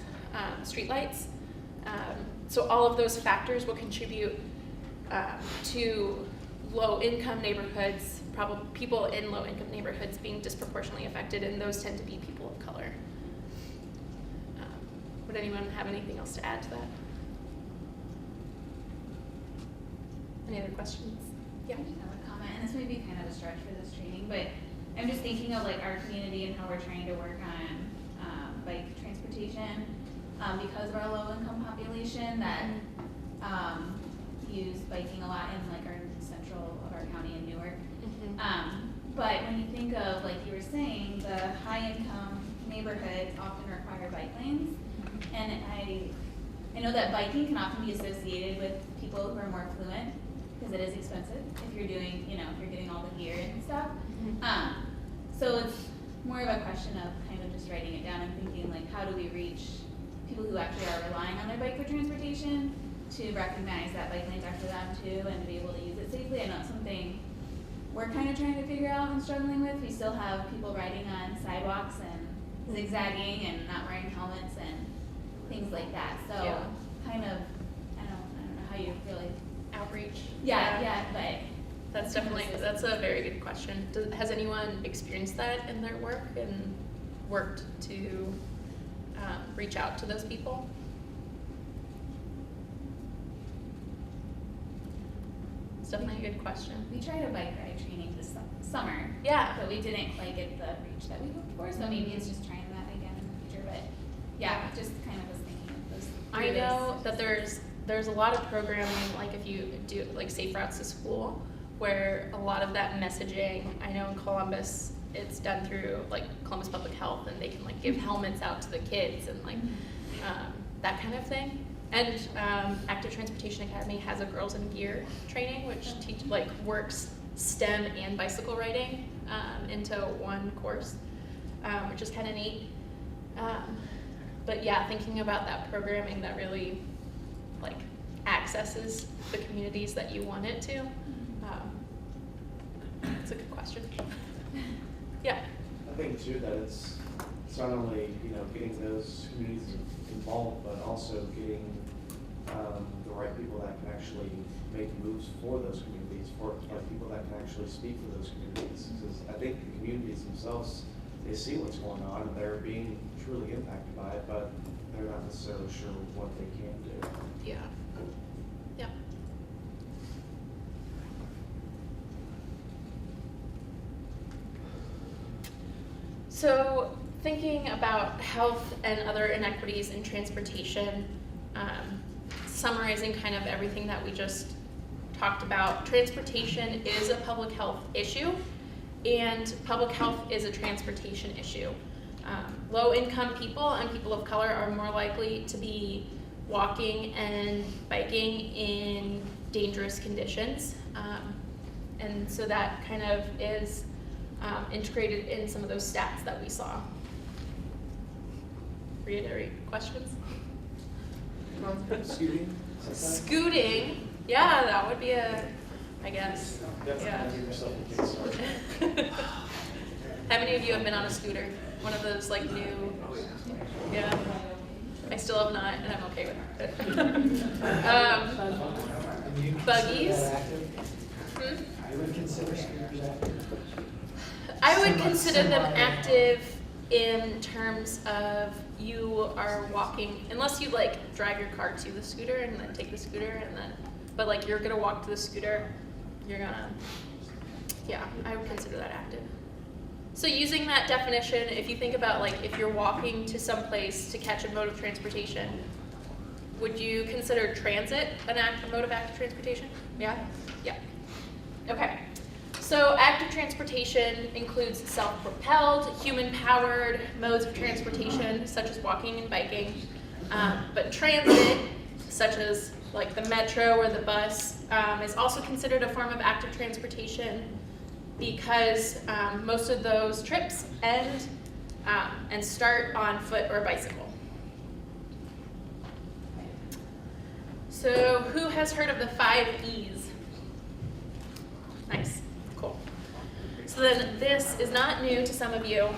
street lights. So all of those factors will contribute to low-income neighborhoods, probably people in low-income neighborhoods being disproportionately affected, and those tend to be people of color. Would anyone have anything else to add to that? Any other questions? Yeah. I just have a comment, and this may be kind of a stretch for this training, but I'm just thinking of like our community and how we're trying to work on bike transportation because of our low-income population that use biking a lot in like our central of our county in Newark. But when you think of, like you were saying, the high-income neighborhoods often require bike lanes, and I know that biking can often be associated with people who are more affluent because it is expensive if you're doing, you know, if you're getting all the gear and stuff. So it's more of a question of kind of just writing it down and thinking like, how do we reach people who actually are relying on their bike for transportation to recognize that bike lanes are for them too and to be able to use it safely. I know it's something we're kind of trying to figure out and struggling with. We still have people riding on sidewalks and zigzagging and not wearing helmets and things like that. So kind of, I don't know how you really outreach. Yeah, but that's a very good question. Has anyone experienced that in their work and worked to reach out to those people? It's definitely a good question. We tried a bike ride training this summer. Yeah. But we didn't quite get the reach that we hoped for, so maybe it's just trying that again in the future. But yeah, just kind of was thinking of those. I know that there's a lot of programming, like if you do like Safe Routes to School, where a lot of that messaging, I know in Columbus, it's done through like Columbus Public Health, and they can like give helmets out to the kids and like that kind of thing. And Active Transportation Academy has a Girls in Gear training, which works STEM and bicycle riding into one course, which is kind of neat. But yeah, thinking about that programming that really like accesses the communities that you want it to. It's a good question. Yeah. I think too that it's not only, you know, getting those communities involved, but also getting the right people that can actually make moves for those communities, for like people that can actually speak for those communities. Because I think the communities themselves, they see what's going on and they're being truly impacted by it, but they're not necessarily sure what they can do. Yeah. Yeah. So thinking about health and other inequities in transportation, summarizing kind of everything that we just talked about, transportation is a public health issue, and public health is a transportation issue. Low-income people and people of color are more likely to be walking and biking in dangerous conditions, and so that kind of is integrated in some of those stats that we saw. Reiterate questions? Scooting? Scooting, yeah, that would be I guess. Yeah. Give yourself a kickstart. How many of you have been on a scooter? One of those like new, yeah. I still have not, and I'm okay with it. Buggies. I would consider scooters active. I would consider them active in terms of you are walking, unless you like drive your car to the scooter and then take the scooter and then, but like you're gonna walk to the scooter, you're gonna, yeah, I would consider that active. So using that definition, if you think about like if you're walking to some place to catch a mode of transportation, would you consider transit an mode of active transportation? Yeah? Yeah. Okay. So active transportation includes self-propelled, human-powered modes of transportation, such as walking and biking. But transit, such as like the metro or the bus, is also considered a form of active transportation because most of those trips end and start on foot or bicycle. So who has heard of the 5 E's? Nice, cool. So then this is not new to some of you,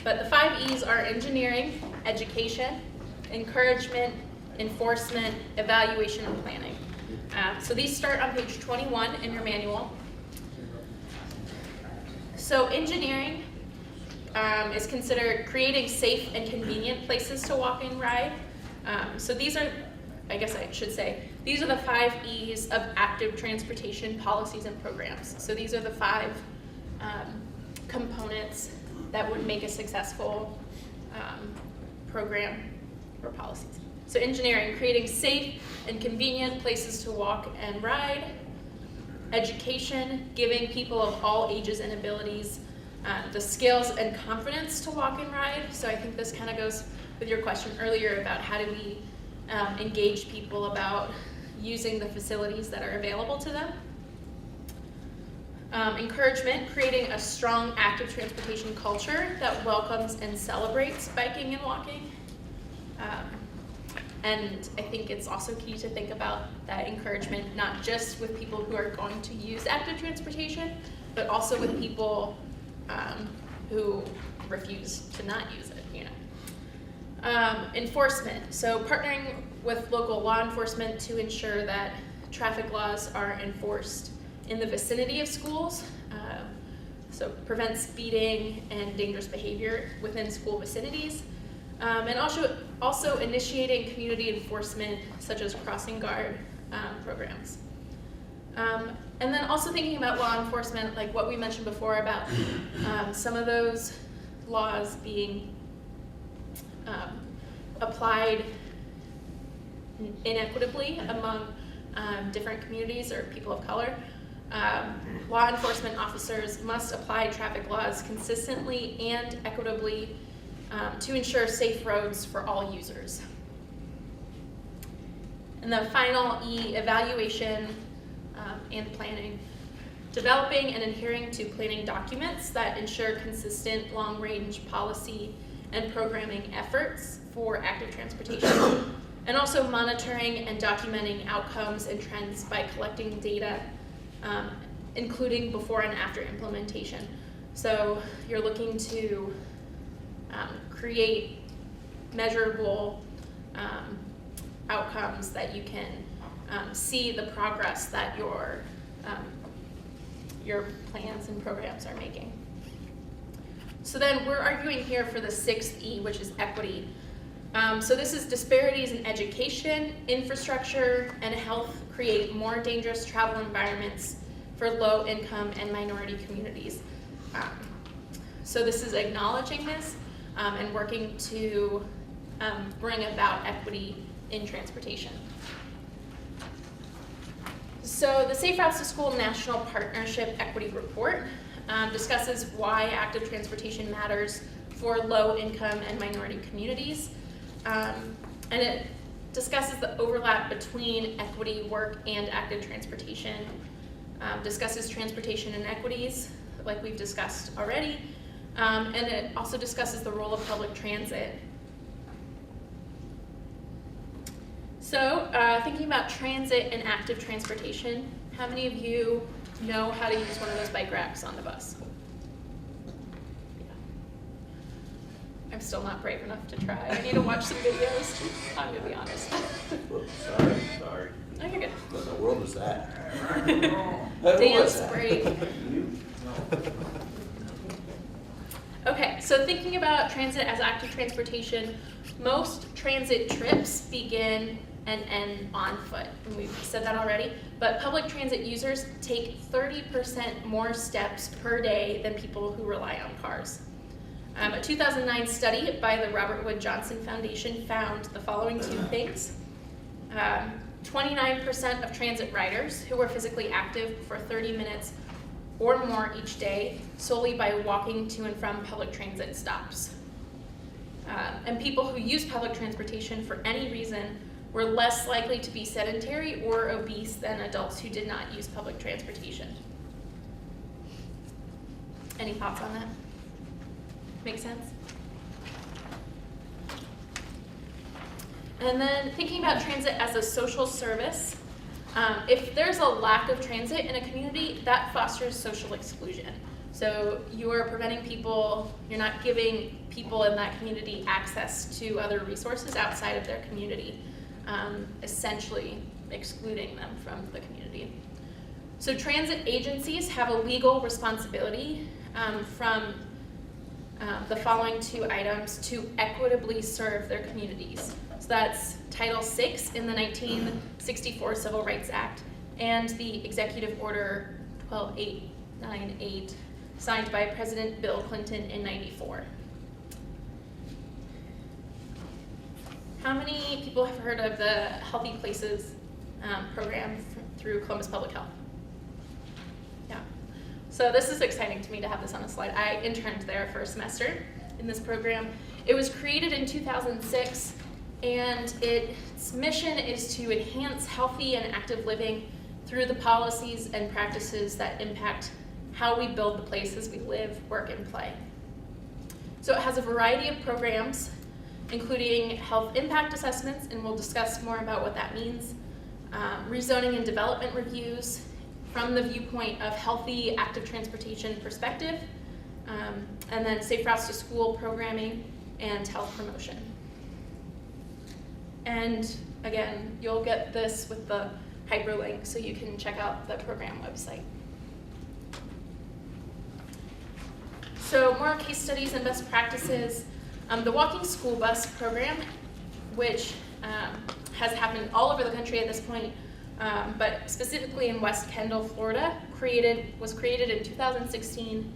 but the 5 E's are engineering, education, encouragement, enforcement, evaluation, and planning. So these start on page 21 in your manual. So engineering is considered creating safe and convenient places to walk and ride. So these are, I guess I should say, these are the 5 E's of active transportation policies and programs. So these are the 5 components that would make a successful program or policies. So engineering, creating safe and convenient places to walk and ride. Education, giving people of all ages and abilities the skills and confidence to walk and ride. So I think this kind of goes with your question earlier about how do we engage people about using the facilities that are available to them. Encouragement, creating a strong active transportation culture that welcomes and celebrates biking and walking. And I think it's also key to think about that encouragement, not just with people who are going to use active transportation, but also with people who refuse to not use it, you know. Enforcement, so partnering with local law enforcement to ensure that traffic laws are enforced in the vicinity of schools, so prevent speeding and dangerous behavior within school vicinities, and also initiating community enforcement such as crossing guard programs. And then also thinking about law enforcement, like what we mentioned before about some of those laws being applied inequitably among different communities or people of color. Law enforcement officers must apply traffic laws consistently and equitably to ensure safe roads for all users. And the final E, evaluation and planning. Developing and adhering to planning documents that ensure consistent long-range policy and programming efforts for active transportation. And also monitoring and documenting outcomes and trends by collecting data, including before and after implementation. So you're looking to create measurable outcomes that you can see the progress that your plans and programs are making. So then we're arguing here for the 6th E, which is equity. So this is disparities in education, infrastructure, and health create more dangerous travel environments for low income and minority communities. So this is acknowledging this and working to bring about equity in transportation. So the Safe Routes to School National Partnership Equity Report discusses why active transportation matters for low income and minority communities. And it discusses the overlap between equity work and active transportation, discusses transportation inequities, like we've discussed already, and it also discusses the role of public transit. So thinking about transit and active transportation, how many of you know how to use one of those bike racks on the bus? Yeah. I'm still not brave enough to try. I need to watch some videos. I'm gonna be honest. Whoops, sorry. Oh, you're good. What in the world is that? Dance break. Okay, so thinking about transit as active transportation, most transit trips begin and end on foot. And we've said that already, but public transit users take 30% more steps per day than people who rely on cars. A 2009 study by the Robert Wood Johnson Foundation found the following 2 things. 29% of transit riders who were physically active for 30 minutes or more each day solely by walking to and from public transit stops. And people who use public transportation for any reason were less likely to be sedentary or obese than adults who did not use public transportation. Any thoughts on that? Make sense? And then thinking about transit as a social service, if there's a lack of transit in a community, that fosters social exclusion. So you are preventing people, you're not giving people in that community access to other resources outside of their community, essentially excluding them from the community. So transit agencies have a legal responsibility from the following 2 items to equitably serve their communities. So that's Title VI in the 1964 Civil Rights Act and the Executive Order 12898 signed by President Bill Clinton in '94. How many people have heard of the Healthy Places program through Columbus Public Health? Yeah. So this is exciting to me to have this on a slide. I interned there for a semester in this program. It was created in 2006, and its mission is to enhance healthy and active living through the policies and practices that impact how we build the places we live, work, and play. So it has a variety of programs, including health impact assessments, and we'll discuss more about what that means, rezoning and development reviews from the viewpoint of healthy, active transportation perspective, and then safe routes to school programming and health promotion. And again, you'll get this with the hyperlink so you can check out the program website. So more case studies and best practices. The Walking School Bus program, which has happened all over the country at this point, but specifically in West Kendall, Florida, was created in 2016,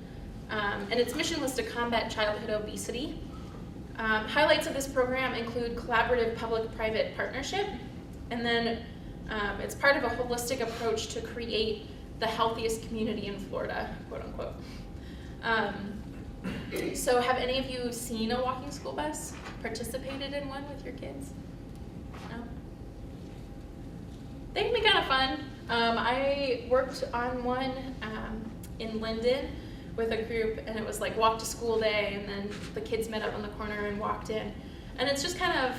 and its mission was to combat childhood obesity. Highlights of this program include collaborative public-private partnership, and then it's part of a holistic approach to create the healthiest community in Florida, quote unquote. So have any of you seen a walking school bus? Participated in one with your kids? No? They can be kind of fun. I worked on one in Linden with a group, and it was like walk to school day, and then the kids met up on the corner and walked in. And it's just kind of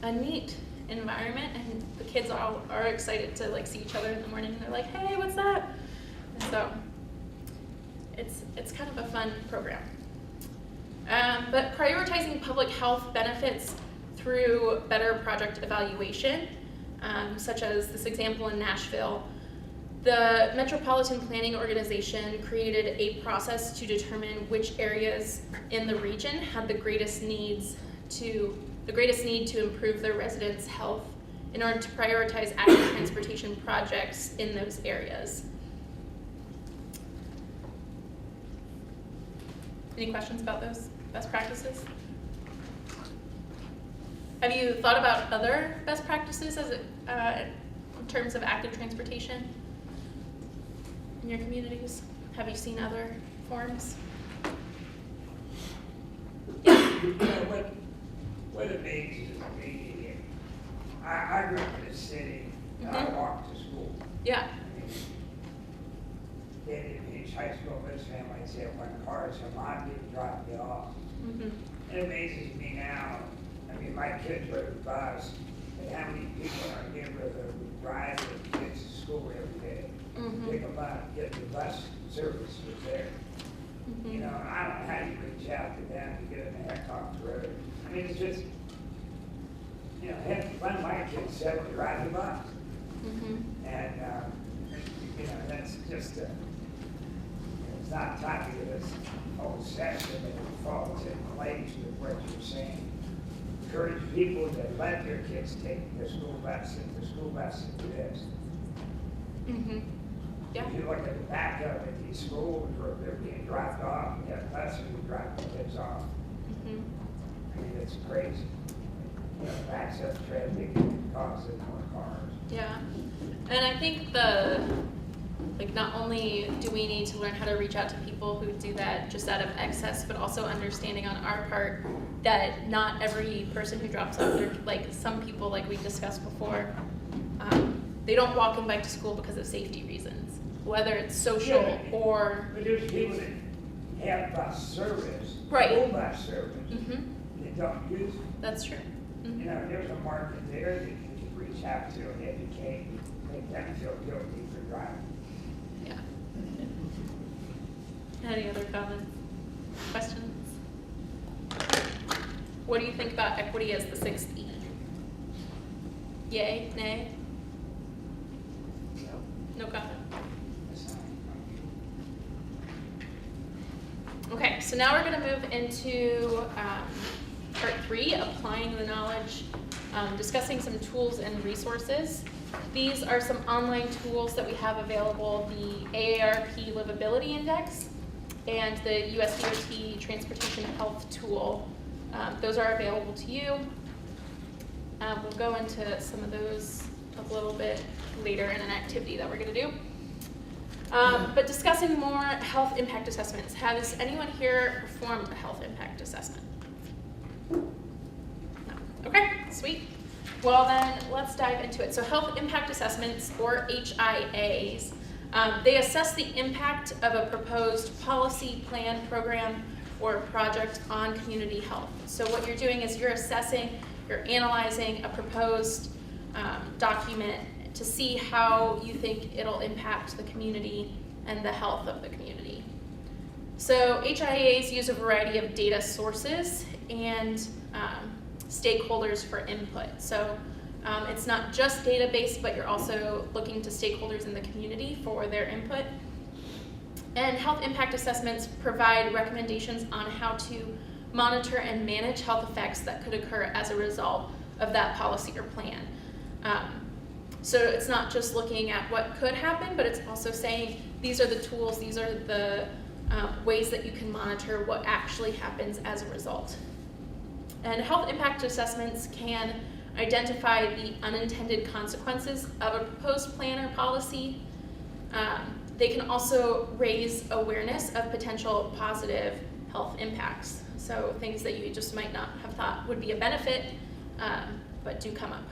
a neat environment, and the kids all are excited to like see each other in the morning, and they're like, hey, what's that? And so it's kind of a fun program. But prioritizing public health benefits through better project evaluation, such as this example in Nashville, the Metropolitan Planning Organization created a process to determine which areas in the region had the greatest need to improve their residents' health in order to prioritize active transportation projects in those areas. Any questions about those best practices? Have you thought about other best practices in terms of active transportation in your communities? Have you seen other forms? What it means is I grew up in a city, and I walked to school. Yeah. In each high school, this family had one car, so mom didn't drop me off. It amazes me now. I mean, my kids rode the bus, and how many people are here with drive their kids to school every day, pick them up, get the bus service was there. You know, and I don't know how you reach out to them to get them the heck off the road. I mean, it's just, you know, one of my kids said to ride the bus. And, you know, that's just, it's not talking to this whole section, but it falls in place with what you're saying. Encourage people to let their kids take the school bus, and the school bus is this. Yeah. If you look at the back of it, these schools where they're being dropped off, and have buses who drop the kids off. I mean, it's crazy. You know, access traffic causes more cars. Yeah, and I think the Like, not only do we need to learn how to reach out to people who do that just out of excess, but also understanding on our part that not every person who drops off, like some people, like we discussed before, they don't walk and bike to school because of safety reasons, whether it's social or. But there's people that have bus service, Right. full bus service, Mm-hmm. that don't use it. That's true. Mm-hmm. You know, there's a market there that you can reach out to and educate, make them feel guilty for driving. Yeah. Any other comments, questions? What do you think about equity as the 6th E? Yay, nay? No comment. Okay, so now we're going to move into part 3, applying the knowledge, discussing some tools and resources. These are some online tools that we have available, the AARP Livability Index and the USDOT Transportation Health Tool. Those are available to you. We'll go into some of those a little bit later in an activity that we're going to do. But discussing more health impact assessments. Has anyone here performed a health impact assessment? No. Okay, sweet. Well then, let's dive into it. So health impact assessments, or HIAs, they assess the impact of a proposed policy, plan, program, or project on community health. So what you're doing is you're assessing, you're analyzing a proposed document to see how you think it'll impact the community and the health of the community. So HIAs use a variety of data sources and stakeholders for input. So it's not just database, but you're also looking to stakeholders in the community for their input. And health impact assessments provide recommendations on how to monitor and manage health effects that could occur as a result of that policy or plan. So it's not just looking at what could happen, but it's also saying these are the tools, these are the ways that you can monitor what actually happens as a result. And health impact assessments can identify the unintended consequences of a proposed plan or policy. They can also raise awareness of potential positive health impacts. So things that you just might not have thought would be a benefit, but do come up.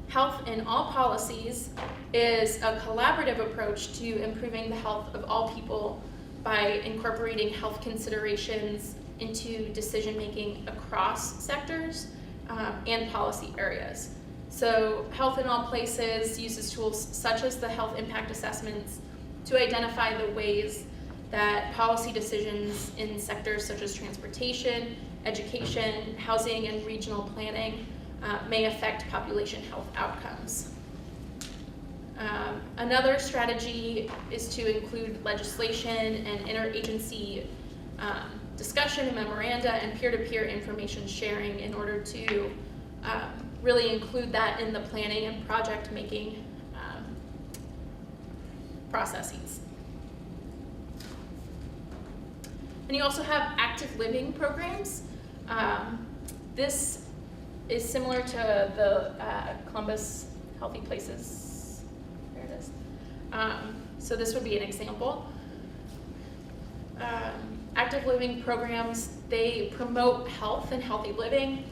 Health in all policies is a collaborative approach to improving the health of all people by incorporating health considerations into decision-making across sectors and policy areas. So Health in All Places uses tools such as the health impact assessments to identify the ways that policy decisions in sectors such as transportation, education, housing, and regional planning may affect population health outcomes. Another strategy is to include legislation and interagency discussion and memoranda and peer-to-peer information sharing in order to really include that in the planning and project making processes. And you also have active living programs. This is similar to the Columbus Healthy Places. There it is. So this would be an example. Active living programs, they promote health and healthy living.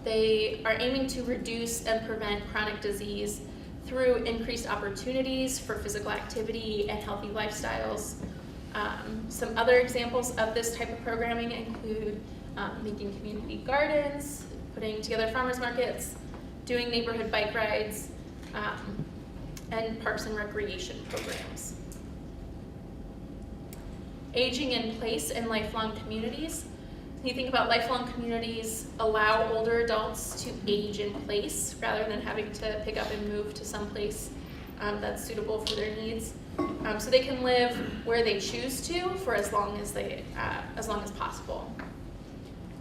They are aiming to reduce and prevent chronic disease through increased opportunities for physical activity and healthy lifestyles. Some other examples of this type of programming include making community gardens, putting together farmers markets, doing neighborhood bike rides, and parks and recreation programs. Aging in place and lifelong communities. When you think about lifelong communities, allow older adults to age in place rather than having to pick up and move to some place that's suitable for their needs. So they can live where they choose to for as long as possible.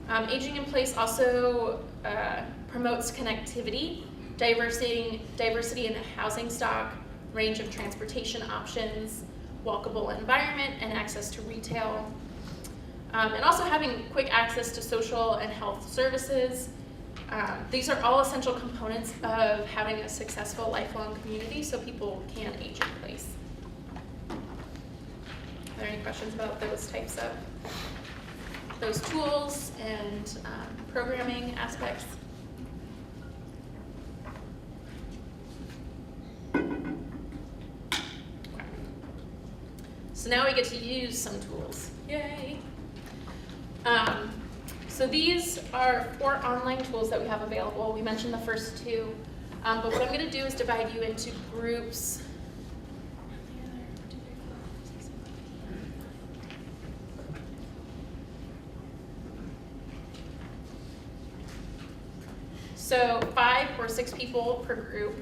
Aging in place also promotes connectivity, diversity in the housing stock, range of transportation options, walkable environment, and access to retail. And also having quick access to social and health services, These are all essential components of having a successful lifelong community so people can age in place. Are there any questions about those types of, those tools and programming aspects? So now we get to use some tools. Yay! So these are 4 online tools that we have available. We mentioned the first 2, but what I'm going to do is divide you into groups. So 5 or 6 people per group,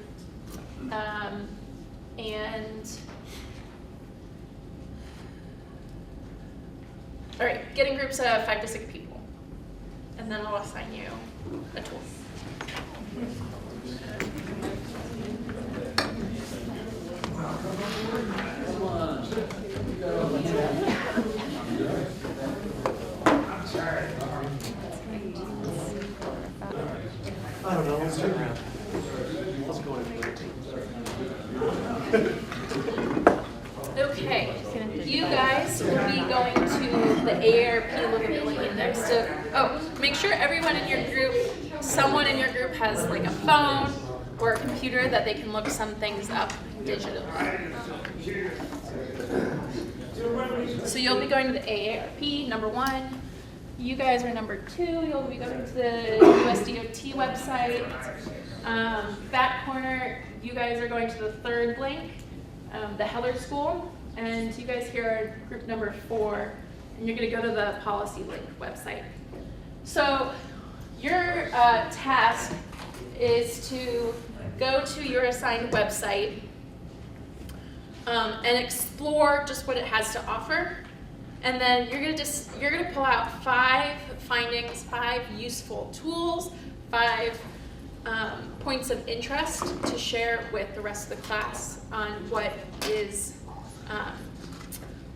and all right, get in groups of 5 to 6 people, and then I'll assign you a tool. I'm sorry. I don't know, let's turn around. Let's go in. Okay, you guys will be going to the AARP Livability Index. So, make sure everyone in your group, someone in your group has like a phone or a computer that they can look some things up digitally. So you'll be going to the AARP, number 1. You guys are number 2. You'll be going to the USDOT website. Back corner, you guys are going to the 3rd link, the Heller School. And you guys here are group number 4, and you're going to go to the Policy Link website. So your task is to go to your assigned website and explore just what it has to offer. And then you're gonna pull out 5 findings, 5 useful tools, 5 points of interest to share with the rest of the class on what is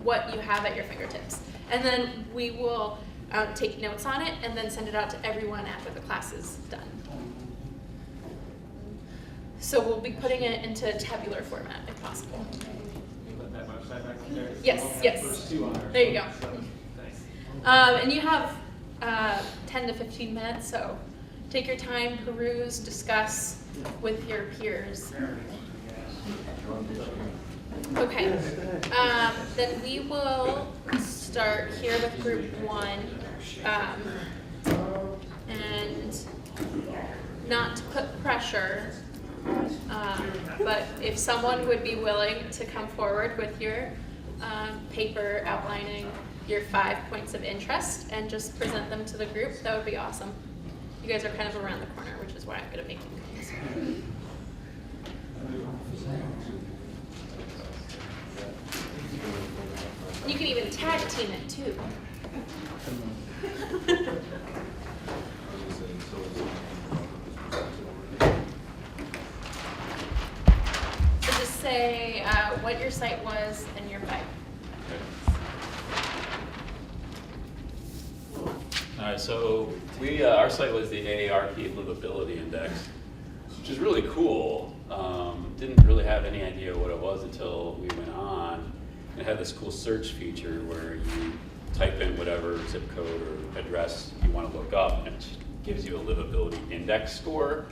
what you have at your fingertips. And then we will take notes on it and then send it out to everyone after the class is done. So we'll be putting it into tabular format if possible. Put that website back up there? Yes, yes. First 2 on there. There you go. So, thanks. And you have 10 to 15 minutes, so take your time, peruse, discuss with your peers. Okay, then we will start here with group 1, and not to put pressure, but if someone would be willing to come forward with your paper outlining your 5 points of interest and just present them to the group, that would be awesome. You guys are kind of around the corner, which is why I'm going to make you come. You can even tag team it too. So just say what your site was and your bike. All right, so our site was the AARP Livability Index, which is really cool. Didn't really have any idea what it was until we went on. It had this cool search feature where you type in whatever zip code or address you want to look up, and it gives you a livability index score.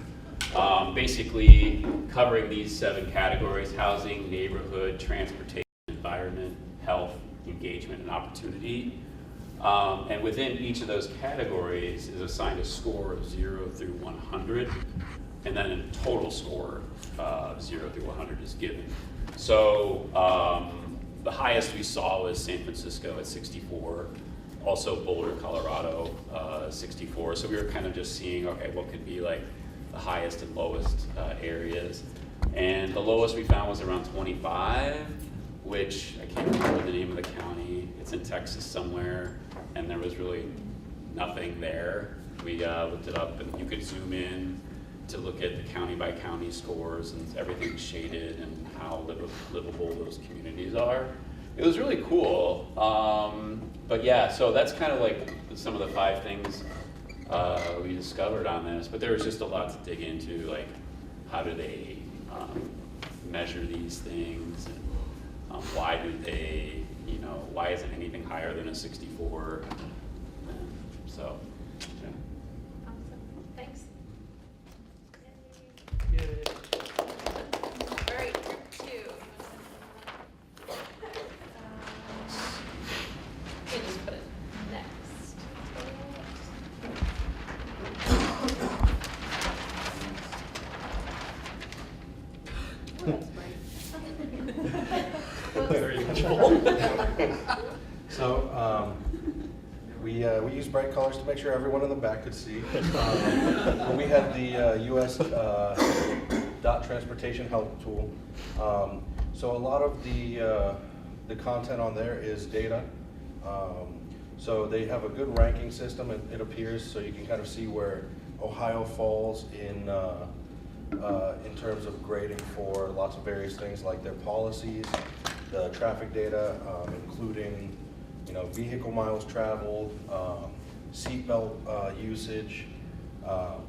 Basically covering these 7 categories: housing, neighborhood, transportation, environment, health, engagement, and opportunity. And within each of those categories is assigned a score of 0 through 100, and then a total score of 0 through 100 is given. So the highest we saw was San Francisco at 64, also Boulder, Colorado, 64. So we were kind of just seeing, okay, what could be like the highest and lowest areas. And the lowest we found was around 25, which I can't remember the name of the county. It's in Texas somewhere, and there was really nothing there. We looked it up, and you could zoom in to look at the county by county scores, and everything's shaded and how livable those communities are. It was really cool. But yeah, so that's kind of like some of the 5 things we discovered on this, but there was just a lot to dig into, like how do they measure these things, and why do they, why isn't anything higher than a 64? So, yeah. Awesome, thanks. Yay. All right, group 2. You can just put it next. So, we used bright colors to make sure everyone in the back could see. When we had the US dot transportation help tool. So a lot of the content on there is data. So they have a good ranking system, it appears, so you can kind of see where Ohio falls in terms of grading for lots of various things like their policies, the traffic data, including vehicle miles traveled, seatbelt usage,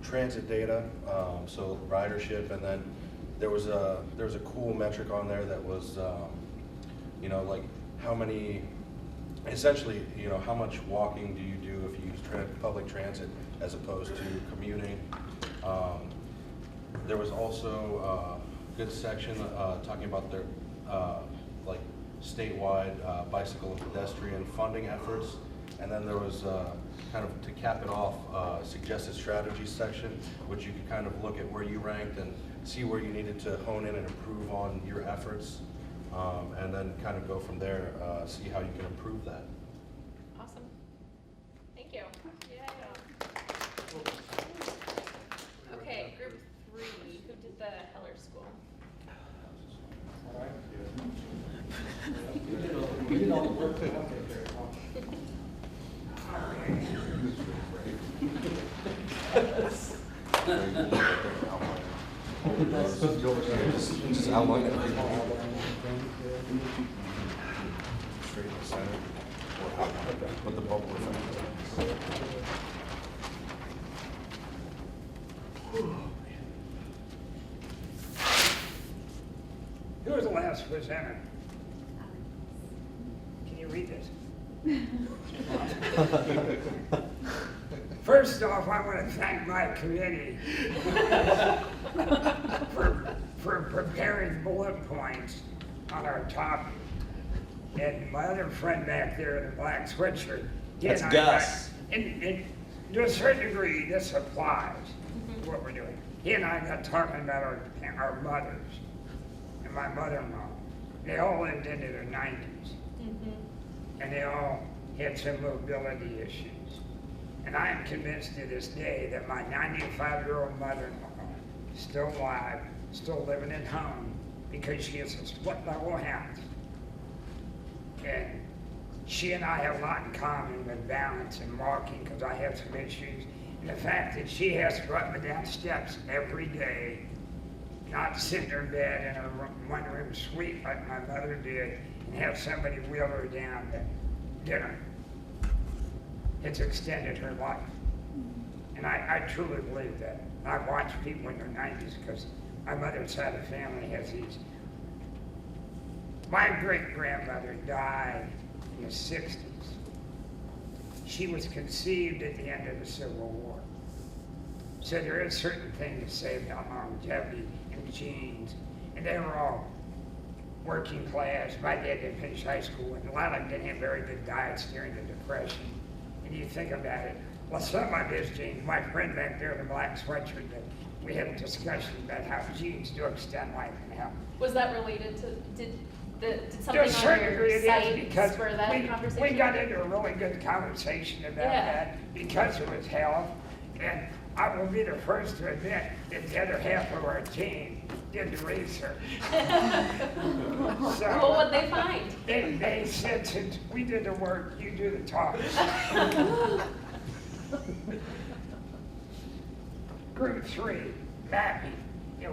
transit data, so ridership, and then there was a cool metric on there that was like how many, essentially how much walking do you do if you use public transit as opposed to commuting. There was also a good section talking about their like statewide bicycle and pedestrian funding efforts, and then there was kind of, to cap it off, suggested strategies section, which you could kind of look at where you ranked and see where you needed to hone in and improve on your efforts, and then kind of go from there, see how you can improve that. Awesome. Thank you. Yeah. Okay, group 3. Who did the Heller School? All right. We did all the work. Okay, great. Just outline it. Straight in the center, or out, with the bubble effect. Who was the last presenter? Can you read this? First off, I want to thank my committee for preparing bullet points on our topic. And my other friend back there in the black sweatshirt. That's Gus. And to a certain degree, this applies to what we're doing. He and I got talking about our mothers and my mother-in-law. They all lived into their 90s. And they all had some mobility issues. And I am convinced to this day that my 95-year-old mother-in-law is still alive, still living at home, because she has a split-level house. And she and I have a lot in common with balance and walking, because I have some issues. And the fact that she has to go up and down steps every day, not sit in her bed in her one-room suite like my mother did, and have somebody wheel her down to dinner. It's extended her life. And I truly believe that. I've watched people in their 90s, because my mother's side of the family has these. My great-grandmother died in the 60s. She was conceived at the end of the Civil War. So there is certain things to say about longevity and genes. And they were all working class. My dad didn't finish high school, and a lot of them didn't have very good diets during the Depression. And you think about it, well, some of his genes, my friend back there in the black sweatshirt, we had a discussion about how genes do extend life and health. Was that related to, did something To a certain on degree your it is, site because spur that conversation? we got into a really good conversation about that because of his health. And I will be the first to admit that the other half of our team did the research. So, well, what'd they find? They said, since we did the work, you do the talking. Group 3, mapping.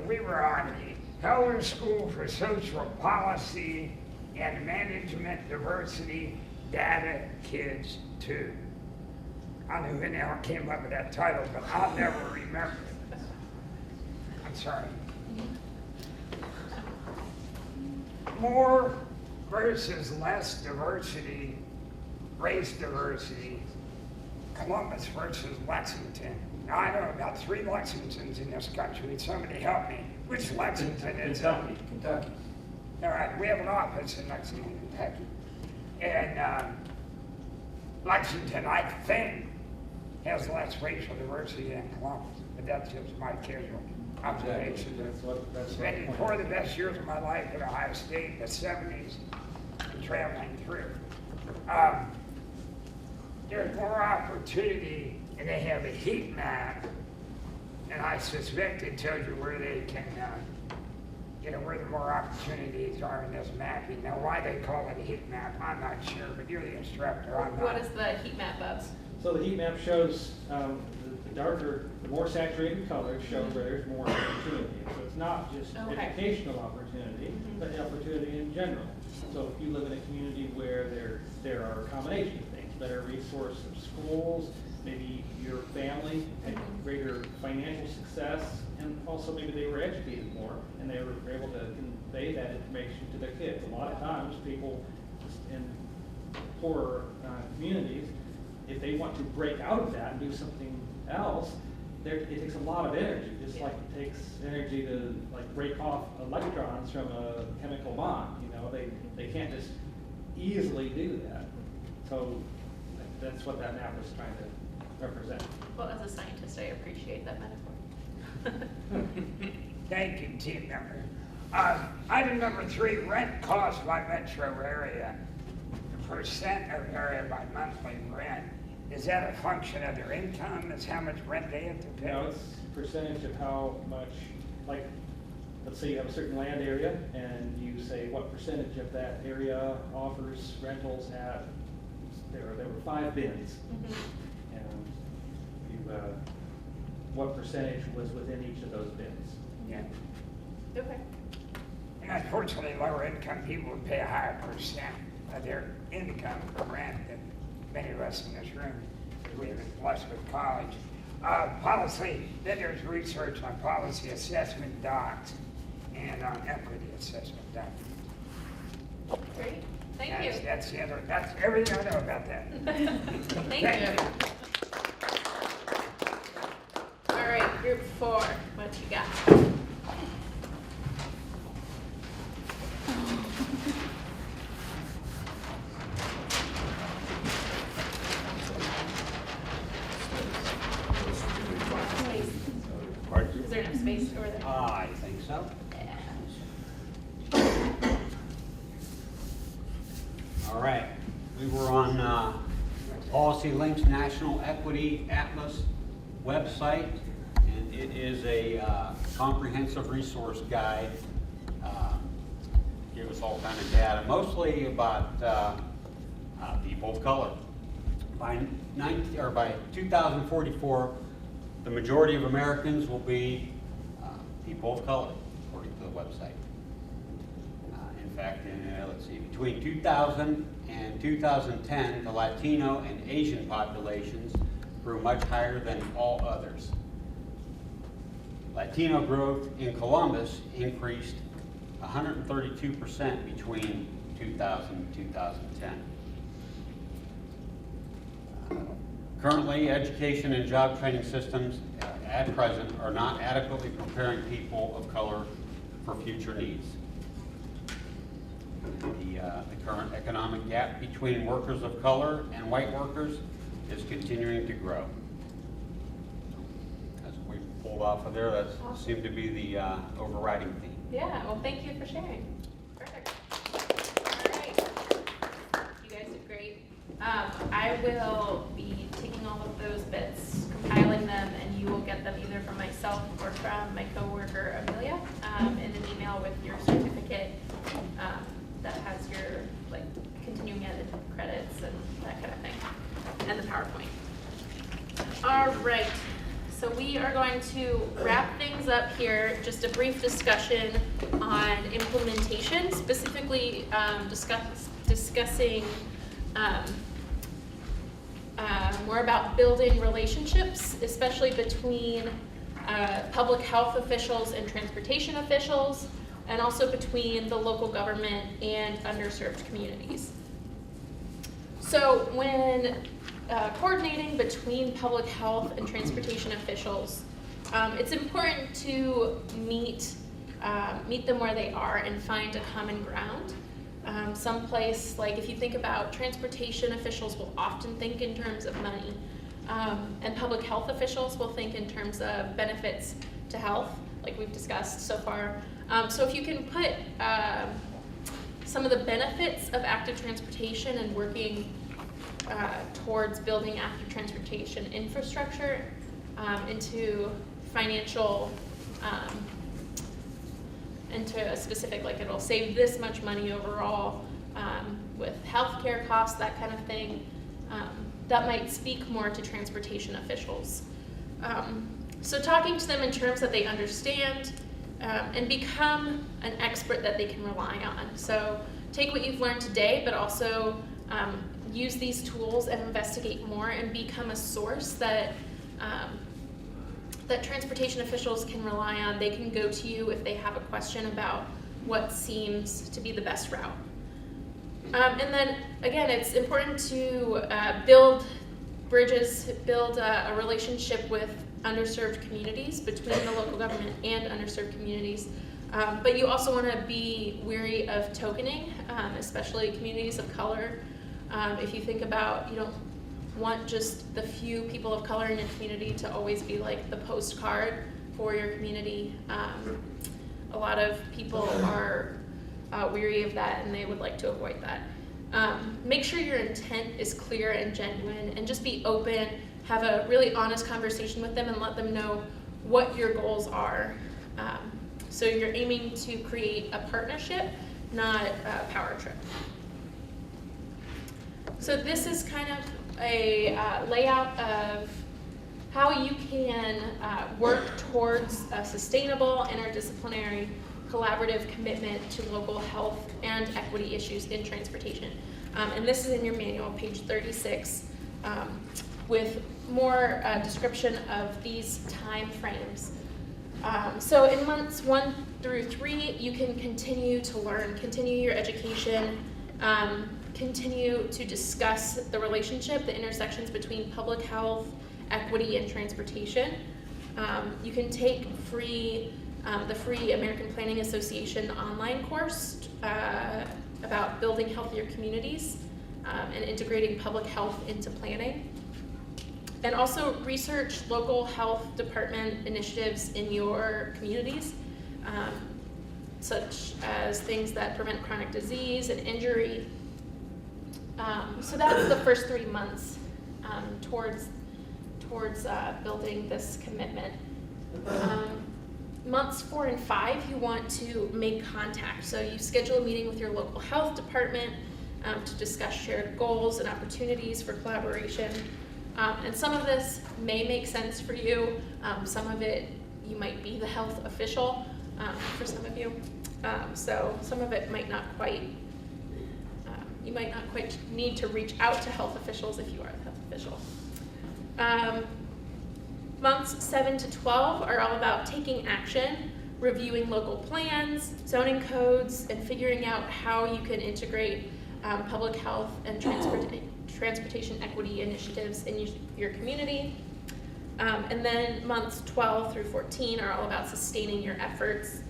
We were on the Heller School for Social Policy and Management Diversity Data Kids 2. I don't know who now came up with that title, but I'll never remember it. I'm sorry. More versus less diversity, race diversity, Columbus versus Lexington. Now, I know about 3 Lexingtons in this country. Somebody help me. Which Lexington is it? Kentucky. Kentucky. All right, we have an office in Lexington, Kentucky. And Lexington, I think, has less racial diversity than Columbus, but that's just my casual observation. That's Spending 4 of the best years of my life at Ohio State in the 70s and traveling through. There's more opportunity, and they have a heat map, and I suspect it tells you where they can, where the more opportunities are in this mapping. Now, why they call it a heat map, I'm not sure, but you're the instructor, I'm not. What is the heat map, Bubs? So the heat map shows the darker, the more saturated colors show where there's more opportunity. So it's not just educational opportunity, but opportunity in general. So if you live in a community where there are a combination of things, better resource of schools, maybe your family had greater financial success, and also maybe they were educated more, and they were able to convey that information to their kids. A lot of times people in poorer communities, if they want to break out of that and do something else, it takes a lot of energy, just like it takes energy to break off electrons from a chemical bond. They can't just easily do that. So that's what that map is trying to represent. Well, as a scientist, I appreciate that metaphor. Thank you, team member. Item number 3, rent cost by metro area. The percent of area by monthly rent. Is that a function of their income? Is how much rent they have to pay? No, it's percentage of how much, let's say you have a certain land area, and you say what percentage of that area offers rentals at, there were 5 bins. And what percentage was within each of those bins. Yeah. Okay. And unfortunately, lower income people would pay a higher percent of their income for rent than many of us in this room, because we've been blessed with college. Policy, then there's research on policy assessment docs and on equity assessment docs. Great. Thank you. That's everything I know about that. Thank you. All right, group 4, what you got? Is there enough space over there? I think so. All right, we were on Policy Links National Equity Atlas website, and it is a comprehensive resource guide. Give us all kind of data, mostly about people of color. By 2044, the majority of Americans will be people of color, according to the website. In fact, let's see, between 2000 and 2010, the Latino and Asian populations grew much higher than all others. Latino growth in Columbus increased 132% between 2000 and 2010. Currently, education and job training systems at present are not adequately preparing people of color for future needs. The current economic gap between workers of color and white workers is continuing to grow. As we pulled off of there, that seemed to be the overriding theme. Yeah, well, thank you for sharing. Perfect. All right. You guys did great. I will be taking all of those bits, compiling them, and you will get them either from myself or from my coworker Amelia in an email with your certificate that has your continuing ed credits and that kind of thing, and the PowerPoint. All right. So we are going to wrap things up here. Just a brief discussion on implementation, specifically discussing more about building relationships, especially between public health officials and transportation officials, and also between the local government and underserved communities. So when coordinating between public health and transportation officials, it's important to meet them where they are and find a common ground. Someplace, like if you think about transportation officials will often think in terms of money, and public health officials will think in terms of benefits to health, like we've discussed so far. So if you can put some of the benefits of active transportation and working towards building active transportation infrastructure into financial, into a specific, like it'll save this much money overall with healthcare costs, that kind of thing, that might speak more to transportation officials. So talking to them in terms that they understand and become an expert that they can rely on. So take what you've learned today, but also use these tools and investigate more and become a source that that transportation officials can rely on. They can go to you if they have a question about what seems to be the best route. And then again, it's important to build bridges, build a relationship with underserved communities, between the local government and underserved communities. But you also want to be wary of tokening, especially communities of color. If you think about, you don't want just the few people of color in your community to always be like the postcard for your community. A lot of people are weary of that and they would like to avoid that. Make sure your intent is clear and genuine, and just be open, have a really honest conversation with them and let them know what your goals are. So you're aiming to create a partnership, not a power trip. So this is kind of a layout of how you can work towards a sustainable, interdisciplinary, collaborative commitment to local health and equity issues in transportation. And this is in your manual, page 36, with more description of these time frames. So in months 1 through 3, you can continue to learn, continue your education, continue to discuss the relationship, the intersections between public health, equity, and transportation. You can take the free American Planning Association online course about building healthier communities and integrating public health into planning. And also research local health department initiatives in your communities, such as things that prevent chronic disease and injury. So that's the first 3 months towards building this commitment. Months 4 and 5, you want to make contact. So you schedule a meeting with your local health department to discuss shared goals and opportunities for collaboration. And some of this may make sense for you. Some of it, you might be the health official for some of you. So some of it might not quite, you might not quite need to reach out to health officials if you are the health official. Months 7 to 12 are all about taking action, reviewing local plans, zoning codes, and figuring out how you can integrate public health and transportation equity initiatives in your community. And then months 12 through 14 are all about sustaining your efforts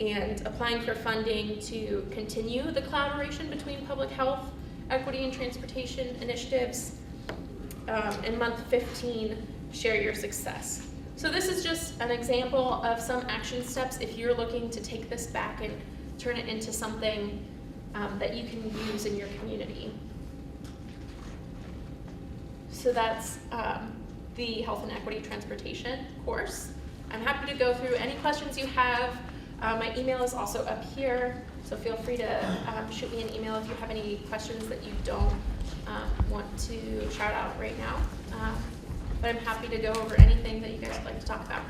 and applying for funding to continue the collaboration between public health, equity, and transportation initiatives. And month 15, share your success. So this is just an example of some action steps if you're looking to take this back and turn it into something that you can use in your community. So that's the Health and Equity Transportation course. I'm happy to go through any questions you have. My email is also up here, so feel free to shoot me an email if you have any questions that you don't want to shout out right now. But I'm happy to go over anything that you guys would like to talk about.